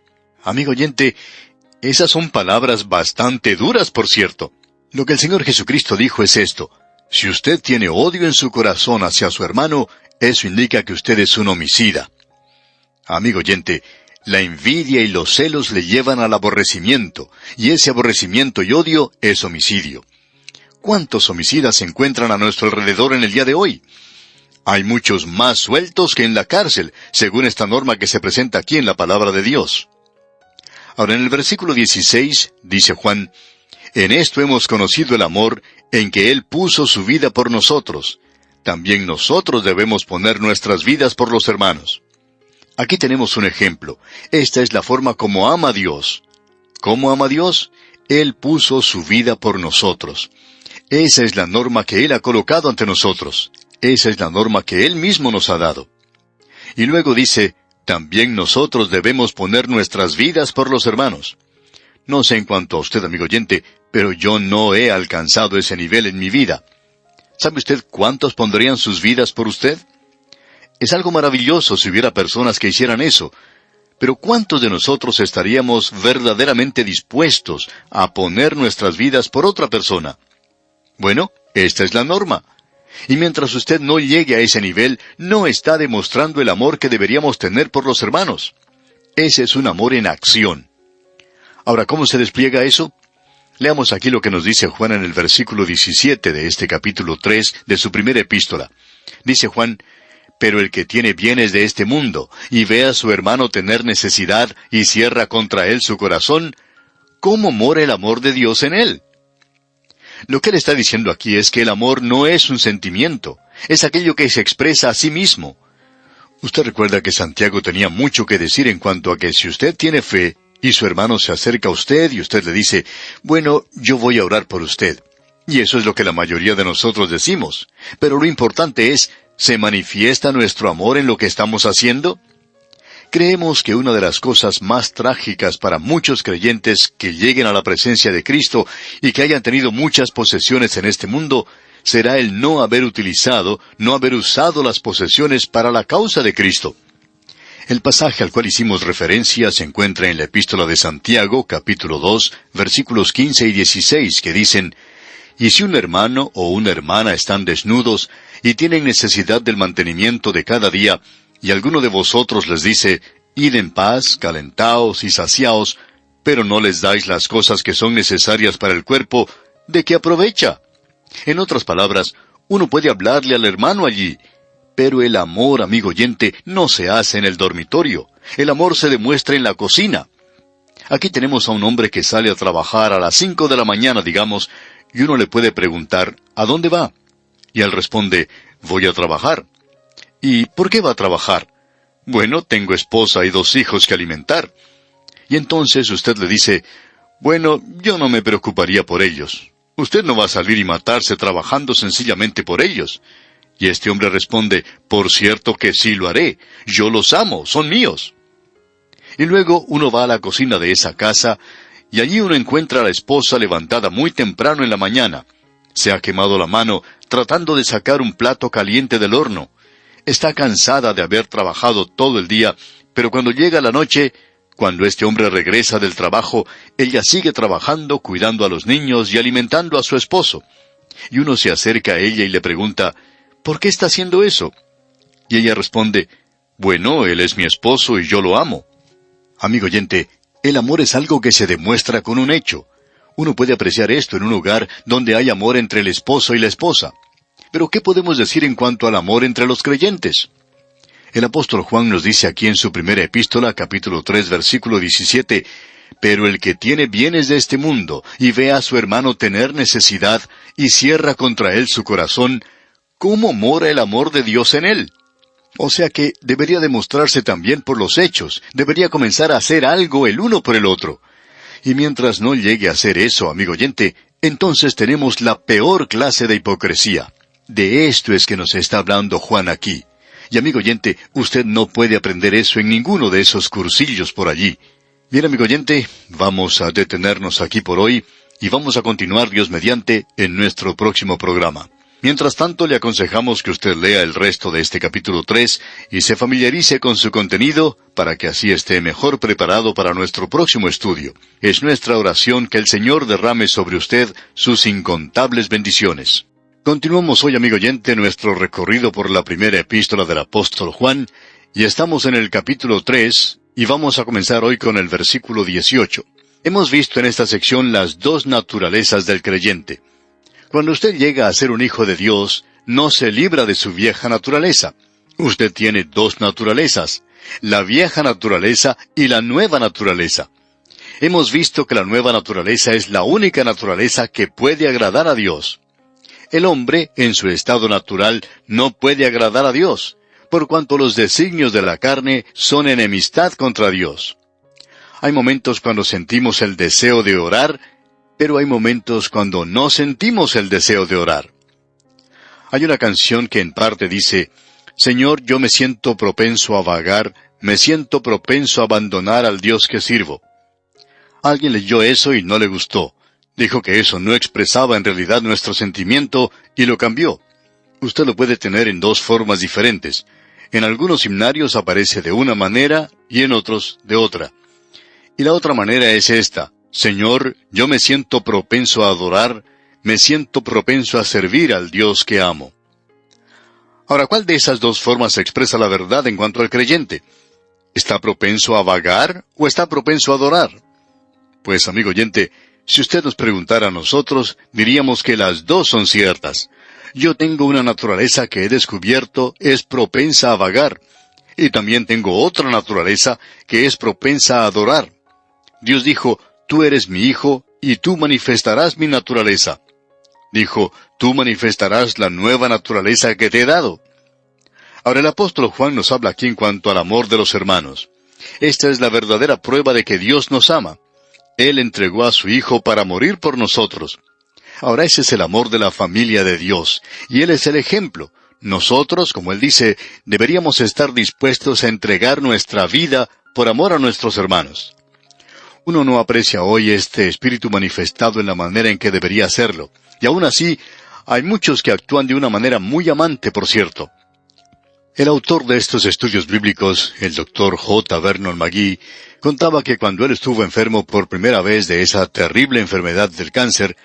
S2: Amigo oyente, esas son palabras bastante duras, por cierto. Lo que el Señor Jesucristo dijo es esto: si usted tiene odio en su corazón hacia su hermano, eso indica que usted es un homicida. Amigo oyente, la envidia y los celos le llevan al aborrecimiento, y ese aborrecimiento y odio es homicidio. ¿Cuántos homicidas se encuentran a nuestro alrededor en el día de hoy? Hay muchos más sueltos que en la cárcel, según esta norma que se presenta aquí en la palabra de Dios. Ahora, en el versículo 16, dice Juan, en esto hemos conocido el amor, en que Él puso su vida por nosotros. También nosotros debemos poner nuestras vidas por los hermanos. Aquí tenemos un ejemplo. Esta es la forma como ama Dios. ¿Cómo ama Dios? Él puso su vida por nosotros. Esa es la norma que Él ha colocado ante nosotros. Esa es la norma que Él mismo nos ha dado. Y luego dice, también nosotros debemos poner nuestras vidas por los hermanos. No sé en cuanto a usted, amigo oyente, pero yo no he alcanzado ese nivel en mi vida. ¿Sabe usted cuántos pondrían sus vidas por usted? Es algo maravilloso si hubiera personas que hicieran eso. Pero ¿cuántos de nosotros estaríamos verdaderamente dispuestos a poner nuestras vidas por otra persona? Bueno, esta es la norma. Y mientras usted no llegue a ese nivel, no está demostrando el amor que deberíamos tener por los hermanos. Ese es un amor en acción. Ahora, ¿cómo se despliega eso? Leamos aquí lo que nos dice Juan en el versículo 17 de este capítulo 3 de su primera epístola. Dice Juan, pero el que tiene bienes de este mundo, y ve a su hermano tener necesidad, y cierra contra él su corazón, ¿cómo mora el amor de Dios en él? Lo que él está diciendo aquí es que el amor no es un sentimiento, es aquello que se expresa a sí mismo. Usted recuerda que Santiago tenía mucho que decir en cuanto a que si usted tiene fe, y su hermano se acerca a usted y usted le dice, bueno, yo voy a orar por usted. Y eso es lo que la mayoría de nosotros decimos. Pero lo importante es, ¿se manifiesta nuestro amor en lo que estamos haciendo? Creemos que una de las cosas más trágicas para muchos creyentes que lleguen a la presencia de Cristo y que hayan tenido muchas posesiones en este mundo, será el no haber usado las posesiones para la causa de Cristo. El pasaje al cual hicimos referencia se encuentra en la Epístola de Santiago, capítulo 2, versículos 15 y 16, que dicen, y si un hermano o una hermana están desnudos y tienen necesidad del mantenimiento de cada día, y alguno de vosotros les dice, id en paz, calentaos y saciaos, pero no les dais las cosas que son necesarias para el cuerpo, ¿de qué aprovecha? En otras palabras, uno puede hablarle al hermano allí, pero el amor, amigo oyente, no se hace en el dormitorio. El amor se demuestra en la cocina. Aquí tenemos a un hombre que sale a trabajar a las 5 de la mañana, digamos, y uno le puede preguntar, ¿a dónde va? Y él responde, voy a trabajar. ¿Y por qué va a trabajar? Bueno, tengo esposa y 2 hijos que alimentar. Y entonces usted le dice, bueno, yo no me preocuparía por ellos. Usted no va a salir y matarse trabajando sencillamente por ellos. Y este hombre responde, por cierto que sí lo haré, yo los amo, son míos. Y luego uno va a la cocina de esa casa, y allí uno encuentra a la esposa levantada muy temprano en la mañana. Se ha quemado la mano tratando de sacar un plato caliente del horno. Está cansada de haber trabajado todo el día, pero cuando llega la noche, cuando este hombre regresa del trabajo, ella sigue trabajando, cuidando a los niños y alimentando a su esposo. Y uno se acerca a ella y le pregunta, ¿por qué está haciendo eso? Y ella responde, bueno, él es mi esposo y yo lo amo. Amigo oyente, el amor es algo que se demuestra con un hecho. Uno puede apreciar esto en un hogar donde hay amor entre el esposo y la esposa. Pero ¿qué podemos decir en cuanto al amor entre los creyentes? El apóstol Juan nos dice aquí en su primera epístola, capítulo 3, versículo 17, «Pero el que tiene bienes de este mundo, y ve a su hermano tener necesidad, y cierra contra él su corazón, ¿cómo mora el amor de Dios en él?». O sea que debería demostrarse también por los hechos, debería comenzar a hacer algo el uno por el otro. Y mientras no llegue a hacer eso, amigo oyente, entonces tenemos la peor clase de hipocresía. De esto es que nos está hablando Juan aquí. Y amigo oyente, usted no puede aprender eso en ninguno de esos cursillos por allí. Bien, amigo oyente, vamos a detenernos aquí por hoy y vamos a continuar, Dios mediante, en nuestro próximo programa. Mientras tanto, le aconsejamos que usted lea el resto de este capítulo 3 y se familiarice con su contenido para que así esté mejor preparado para nuestro próximo estudio. Es nuestra oración que el Señor derrame sobre usted sus incontables bendiciones. Continuamos hoy, amigo oyente, nuestro recorrido por la primera epístola del apóstol Juan, y estamos en el capítulo 3, y vamos a comenzar hoy con el versículo 18. Hemos visto en esta sección las dos naturalezas del creyente. Cuando usted llega a ser un hijo de Dios, no se libra de su vieja naturaleza. Usted tiene dos naturalezas, la vieja naturaleza y la nueva naturaleza. Hemos visto que la nueva naturaleza es la única naturaleza que puede agradar a Dios. El hombre, en su estado natural, no puede agradar a Dios, por cuanto los designios de la carne son enemistad contra Dios. Hay momentos cuando sentimos el deseo de orar, pero hay momentos cuando no sentimos el deseo de orar. Hay una canción que en parte dice, «Señor, yo me siento propenso a vagar, me siento propenso a abandonar al Dios que sirvo». Alguien leyó eso y no le gustó. Dijo que eso no expresaba en realidad nuestro sentimiento y lo cambió. Usted lo puede tener en dos formas diferentes. En algunos himnarios aparece de una manera y en otros de otra. Y la otra manera es esta: Señor, yo me siento propenso a adorar, me siento propenso a servir al Dios que amo. Ahora, ¿cuál de esas dos formas expresa la verdad en cuanto al creyente? ¿Está propenso a vagar o está propenso a adorar? Pues, amigo oyente, si usted nos preguntara a nosotros, diríamos que las dos son ciertas. Yo tengo una naturaleza que he descubierto es propensa a vagar, y también tengo otra naturaleza que es propensa a adorar. Dios dijo, «Tú eres mi hijo, y tú manifestarás mi naturaleza». Dijo, «Tú manifestarás la nueva naturaleza que te he dado». Ahora el apóstol Juan nos habla aquí en cuanto al amor de los hermanos. Esta es la verdadera prueba de que Dios nos ama. Él entregó a su Hijo para morir por nosotros. Ahora ese es el amor de la familia de Dios, y Él es el ejemplo. Nosotros, como Él dice, deberíamos estar dispuestos a entregar nuestra vida por amor a nuestros hermanos. Uno no aprecia hoy este espíritu manifestado en la manera en que debería hacerlo, y aún así, hay muchos que actúan de una manera muy amante, por cierto. El autor de estos estudios bíblicos, el Dr. J. Vernon McGee, contaba que cuando él estuvo enfermo por primera vez de esa terrible enfermedad del cáncer,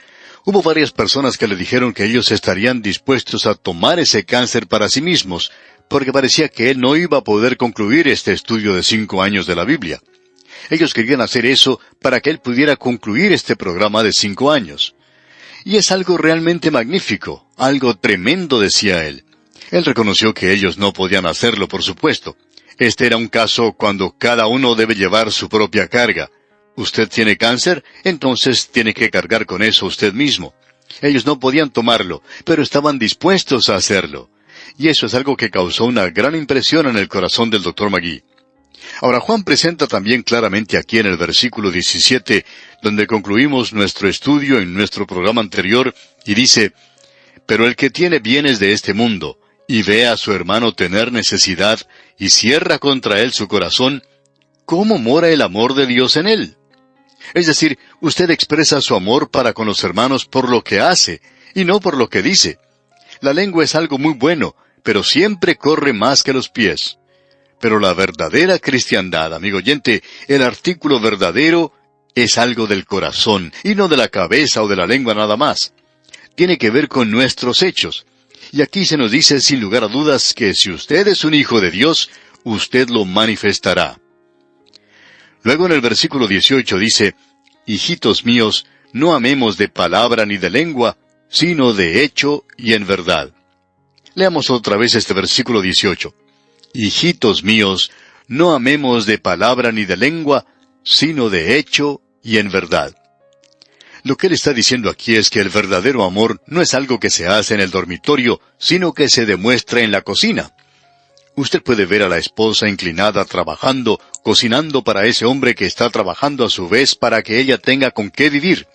S2: hubo varias personas que le dijeron que ellos estarían dispuestos a tomar ese cáncer para sí mismos, porque parecía que él no iba a poder concluir este estudio de 5 años de la Biblia. Ellos querían hacer eso para que él pudiera concluir este programa de 5 años. Y es algo realmente magnífico, algo tremendo, decía él. Él reconoció que ellos no podían hacerlo, por supuesto. Este era un caso cuando cada uno debe llevar su propia carga. ¿Usted tiene cáncer? Entonces tiene que cargar con eso usted mismo. Ellos no podían tomarlo, pero estaban dispuestos a hacerlo. Y eso es algo que causó una gran impresión en el corazón del Dr. McGee. Ahora, Juan presenta también claramente aquí en el versículo 17, donde concluimos nuestro estudio en nuestro programa anterior, y dice, «Pero el que tiene bienes de este mundo, y ve a su hermano tener necesidad y cierra contra él su corazón, ¿cómo mora el amor de Dios en él? Es decir, usted expresa su amor para con los hermanos por lo que hace, y no por lo que dice. La lengua es algo muy bueno, pero siempre corre más que los pies. Pero la verdadera cristiandad, amigo oyente, el artículo verdadero es algo del corazón, y no de la cabeza o de la lengua nada más. Tiene que ver con nuestros hechos. Y aquí se nos dice sin lugar a dudas que si usted es un hijo de Dios, usted lo manifestará. Luego en el versículo 18 dice, «Hijitos míos, no amemos de palabra ni de lengua, sino de hecho y en verdad». Leamos otra vez este versículo 18. «Hijitos míos, no amemos de palabra ni de lengua, sino de hecho y en verdad». Lo que él está diciendo aquí es que el verdadero amor no es algo que se hace en el dormitorio, sino que se demuestra en la cocina. Usted puede ver a la esposa inclinada trabajando, cocinando para ese hombre que está trabajando a su vez para que ella tenga con qué vivir.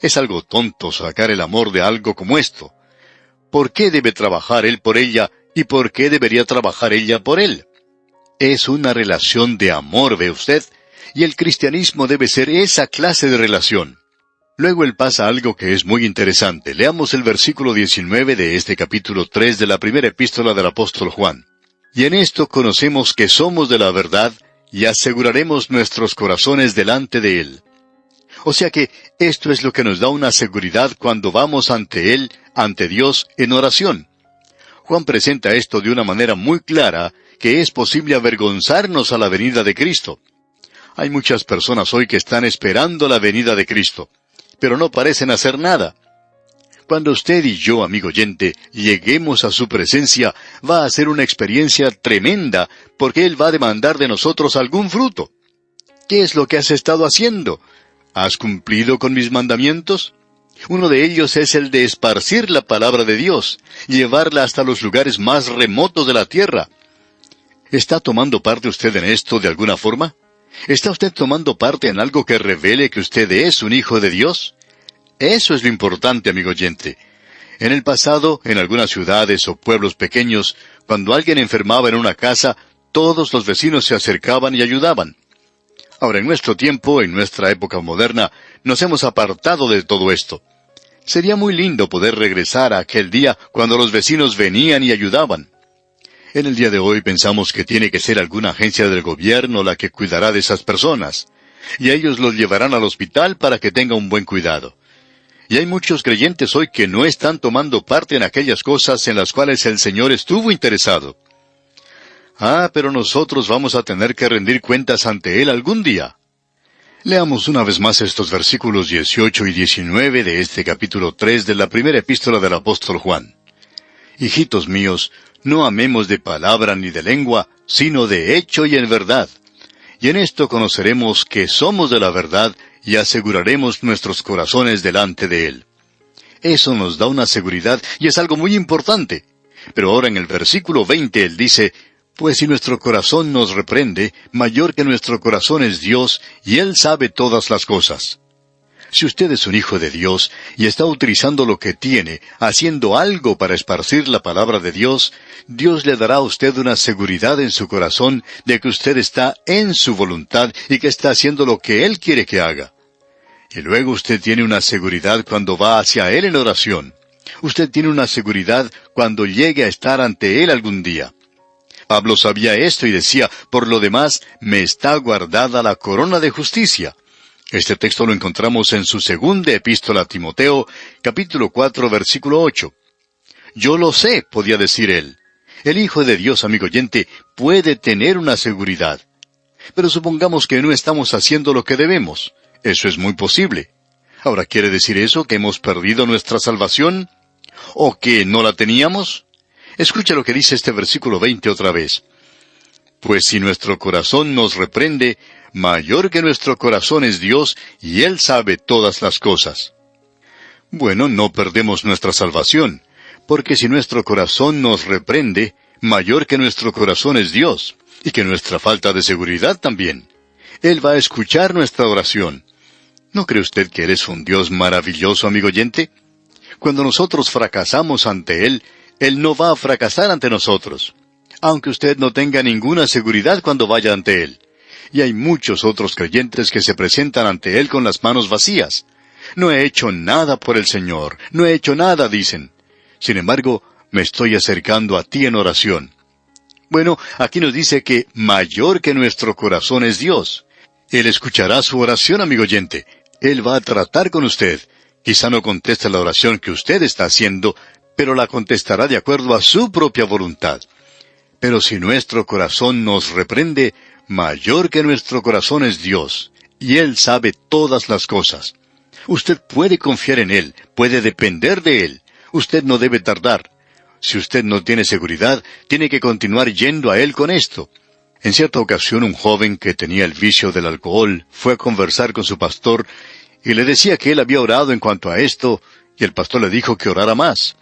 S2: Es algo tonto sacar el amor de algo como esto. ¿Por qué debe trabajar él por ella y por qué debería trabajar ella por él? Es una relación de amor, ¿ve usted? Y el cristianismo debe ser esa clase de relación. Luego él pasa algo que es muy interesante. Leamos el versículo 19 de este capítulo 3 de la primera epístola del apóstol Juan. «Y en esto conocemos que somos de la verdad, y aseguraremos nuestros corazones delante de Él». O sea que esto es lo que nos da una seguridad cuando vamos ante Él, ante Dios, en oración. Juan presenta esto de una manera muy clara, que es posible avergonzarnos a la venida de Cristo. Hay muchas personas hoy que están esperando la venida de Cristo, pero no parecen hacer nada. Cuando usted y yo, amigo oyente, lleguemos a su presencia, va a ser una experiencia tremenda, porque Él va a demandar de nosotros algún fruto. ¿Qué es lo que has estado haciendo? ¿Has cumplido con mis mandamientos? Uno de ellos es el de esparcir la palabra de Dios, llevarla hasta los lugares más remotos de la tierra. ¿Está tomando parte usted en esto de alguna forma? ¿Está usted tomando parte en algo que revele que usted es un hijo de Dios? Eso es lo importante, amigo oyente. En el pasado, en algunas ciudades o pueblos pequeños, cuando alguien enfermaba en una casa, todos los vecinos se acercaban y ayudaban. Ahora, en nuestro tiempo, en nuestra época moderna, nos hemos apartado de todo esto. Sería muy lindo poder regresar a aquel día cuando los vecinos venían y ayudaban. En el día de hoy pensamos que tiene que ser alguna agencia del gobierno la que cuidará de esas personas, y ellos los llevarán al hospital para que tenga un buen cuidado. Y hay muchos creyentes hoy que no están tomando parte en aquellas cosas en las cuales el Señor estuvo interesado. Pero nosotros vamos a tener que rendir cuentas ante Él algún día. Leamos una vez más estos versículos 18 y 19 de este capítulo 3 de la primera epístola del apóstol Juan. «Hijitos míos, no amemos de palabra ni de lengua, sino de hecho y en verdad. Y en esto conoceremos que somos de la verdad y aseguraremos nuestros corazones delante de Él». Eso nos da una seguridad y es algo muy importante. Pero ahora en el versículo 20 él dice, «Pues si nuestro corazón nos reprende, mayor que nuestro corazón es Dios, y Él sabe todas las cosas». Si usted es un hijo de Dios y está utilizando lo que tiene, haciendo algo para esparcir la palabra de Dios, Dios le dará a usted una seguridad en su corazón de que usted está en su voluntad y que está haciendo lo que Él quiere que haga. Y luego usted tiene una seguridad cuando va hacia Él en oración. Usted tiene una seguridad cuando llegue a estar ante Él algún día. Pablo sabía esto y decía, «Por lo demás, me está guardada la corona de justicia». Este texto lo encontramos en su segunda epístola a Timoteo, capítulo 4, versículo 8. «Yo lo sé», podía decir él. El Hijo de Dios, amigo oyente, puede tener una seguridad. Pero supongamos que no estamos haciendo lo que debemos. Eso es muy posible. Ahora, ¿quiere decir eso que hemos perdido nuestra salvación? ¿O que no la teníamos? Escucha lo que dice este versículo 20 otra vez. «Pues si nuestro corazón nos reprende, mayor que nuestro corazón es Dios, y Él sabe todas las cosas». Bueno, no perdemos nuestra salvación, porque si nuestro corazón nos reprende, mayor que nuestro corazón es Dios, y que nuestra falta de seguridad también. Él va a escuchar nuestra oración. ¿No cree usted que Él es un Dios maravilloso, amigo oyente? Cuando nosotros fracasamos ante Él, Él no va a fracasar ante nosotros, aunque usted no tenga ninguna seguridad cuando vaya ante Él. Y hay muchos otros creyentes que se presentan ante Él con las manos vacías. No he hecho nada por el Señor, no he hecho nada, dicen. Sin embargo, me estoy acercando a ti en oración. Bueno, aquí nos dice que mayor que nuestro corazón es Dios. Él escuchará su oración, amigo oyente. Él va a tratar con usted. Quizá no conteste la oración que usted está haciendo, pero la contestará de acuerdo a su propia voluntad. Pero si nuestro corazón nos reprende, mayor que nuestro corazón es Dios, y Él sabe todas las cosas. Usted puede confiar en Él, puede depender de Él. Usted no debe tardar. Si usted no tiene seguridad, tiene que continuar yendo a Él con esto. En cierta ocasión, un joven que tenía el vicio del alcohol fue a conversar con su pastor y le decía que él había orado en cuanto a esto, y el pastor le dijo que orara más.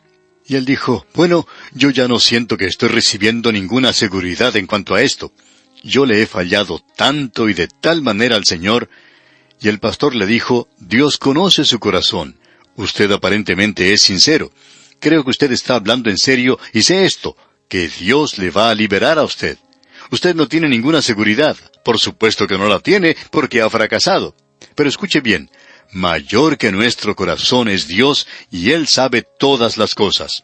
S2: Y él dijo, bueno, yo ya no siento que estoy recibiendo ninguna seguridad en cuanto a esto. Yo le he fallado tanto y de tal manera al Señor. Y el pastor le dijo, Dios conoce su corazón. Usted aparentemente es sincero. Creo que usted está hablando en serio y sé esto, que Dios le va a liberar a usted. Usted no tiene ninguna seguridad. Por supuesto que no la tiene porque ha fracasado. Pero escuche bien, mayor que nuestro corazón es Dios y Él sabe todas las cosas.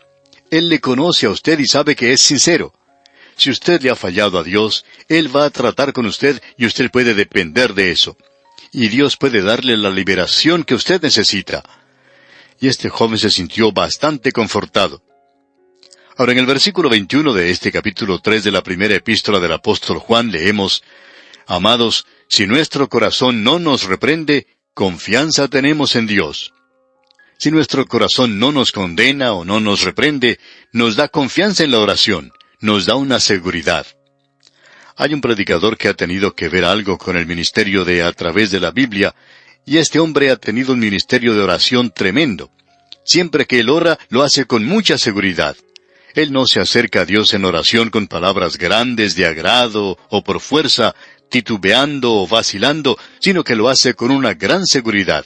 S2: Él le conoce a usted y sabe que es sincero. Si usted le ha fallado a Dios, Él va a tratar con usted y usted puede depender de eso. Y Dios puede darle la liberación que usted necesita. Y este joven se sintió bastante confortado. Ahora, en el versículo 21 de este capítulo 3 de la primera epístola del apóstol Juan leemos, Amados, si nuestro corazón no nos reprende, confianza tenemos en Dios. Si nuestro corazón no nos condena o no nos reprende, nos da confianza en la oración, nos da una seguridad. Hay un predicador que ha tenido que ver algo con el ministerio de A Través de la Biblia, y este hombre ha tenido un ministerio de oración tremendo. Siempre que él ora, lo hace con mucha seguridad. Él no se acerca a Dios en oración con palabras grandes de agrado o por fuerza, titubeando o vacilando, sino que lo hace con una gran seguridad.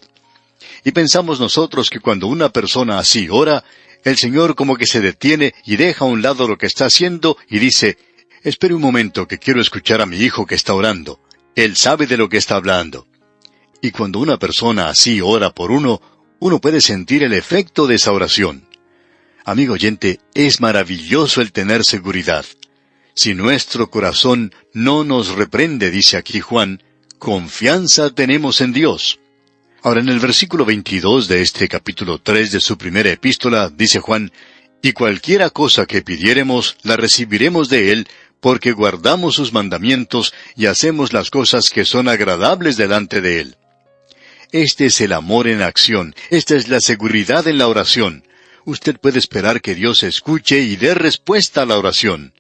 S2: Y pensamos nosotros que cuando una persona así ora, el Señor como que se detiene y deja a un lado lo que está haciendo y dice, espere un momento que quiero escuchar a mi hijo que está orando. Él sabe de lo que está hablando. Y cuando una persona así ora por uno puede sentir el efecto de esa oración. Amigo oyente, es maravilloso el tener seguridad. Si nuestro corazón no nos reprende, dice aquí Juan, confianza tenemos en Dios. Ahora en el versículo 22 de este capítulo 3 de su primera epístola, dice Juan, y cualquiera cosa que pidiéremos, la recibiremos de Él, porque guardamos sus mandamientos y hacemos las cosas que son agradables delante de Él. Este es el amor en acción, esta es la seguridad en la oración. Usted puede esperar que Dios escuche y dé respuesta a la oración.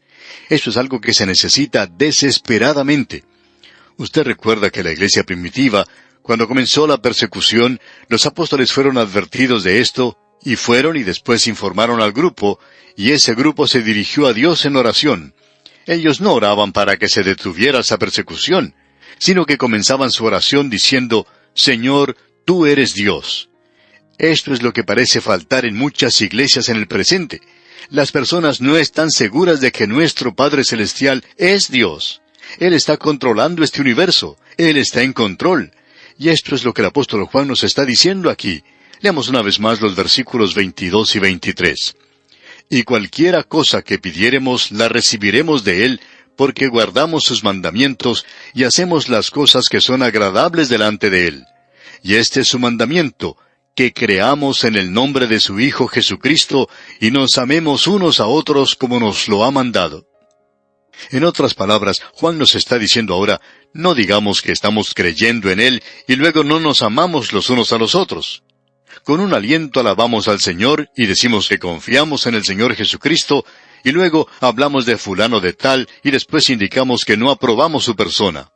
S2: Esto es algo que se necesita desesperadamente. Usted recuerda que la iglesia primitiva, cuando comenzó la persecución, los apóstoles fueron advertidos de esto, y fueron y después informaron al grupo, y ese grupo se dirigió a Dios en oración. Ellos no oraban para que se detuviera esa persecución, sino que comenzaban su oración diciendo, Señor, tú eres Dios. Esto es lo que parece faltar en muchas iglesias en el presente. Las personas no están seguras de que nuestro Padre Celestial es Dios. Él está controlando este universo. Él está en control. Y esto es lo que el apóstol Juan nos está diciendo aquí. Leamos una vez más los versículos 22 y 23. Y cualquiera cosa que pidiéremos, la recibiremos de Él, porque guardamos sus mandamientos y hacemos las cosas que son agradables delante de Él. Y este es su mandamiento, que creamos en el nombre de su Hijo Jesucristo y nos amemos unos a otros como nos lo ha mandado. En otras palabras, Juan nos está diciendo ahora, no digamos que estamos creyendo en Él y luego no nos amamos los unos a los otros. Con un aliento alabamos al Señor y decimos que confiamos en el Señor Jesucristo y luego hablamos de fulano de tal y después indicamos que no aprobamos su persona.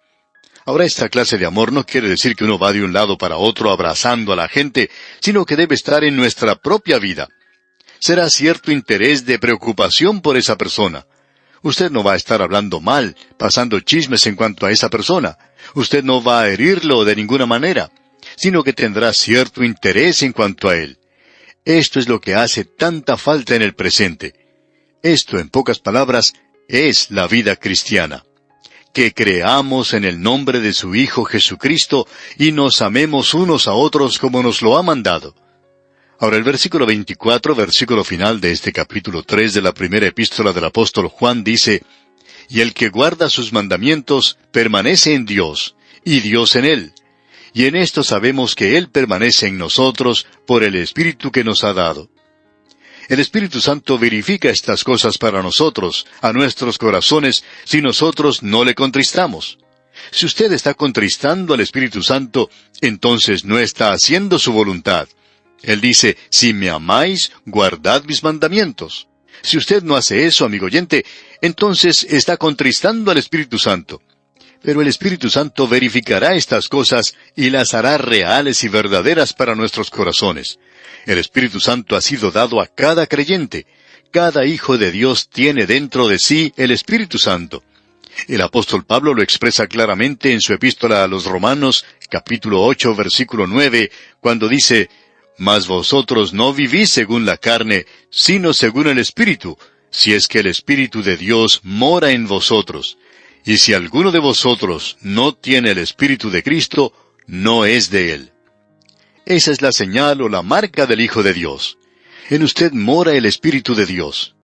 S2: Ahora, esta clase de amor no quiere decir que uno va de un lado para otro abrazando a la gente, sino que debe estar en nuestra propia vida. Será cierto interés de preocupación por esa persona. Usted no va a estar hablando mal, pasando chismes en cuanto a esa persona. Usted no va a herirlo de ninguna manera, sino que tendrá cierto interés en cuanto a él. Esto es lo que hace tanta falta en el presente. Esto, en pocas palabras, es la vida cristiana. Que creamos en el nombre de su Hijo Jesucristo y nos amemos unos a otros como nos lo ha mandado. Ahora el versículo 24, versículo final de este capítulo 3 de la primera epístola del apóstol Juan dice: Y el que guarda sus mandamientos permanece en Dios, y Dios en él. Y en esto sabemos que Él permanece en nosotros por el Espíritu que nos ha dado. El Espíritu Santo verifica estas cosas para nosotros, a nuestros corazones, si nosotros no le contristamos. Si usted está contristando al Espíritu Santo, entonces no está haciendo su voluntad. Él dice: si me amáis, guardad mis mandamientos. Si usted no hace eso, amigo oyente, entonces está contristando al Espíritu Santo. Pero el Espíritu Santo verificará estas cosas y las hará reales y verdaderas para nuestros corazones. El Espíritu Santo ha sido dado a cada creyente. Cada hijo de Dios tiene dentro de sí el Espíritu Santo. El apóstol Pablo lo expresa claramente en su epístola a los Romanos, capítulo 8, versículo 9, cuando dice: Mas vosotros no vivís según la carne, sino según el Espíritu, si es que el Espíritu de Dios mora en vosotros. Y si alguno de vosotros no tiene el Espíritu de Cristo, no es de Él. Esa es la señal o la marca del Hijo de Dios. En usted mora el Espíritu de Dios.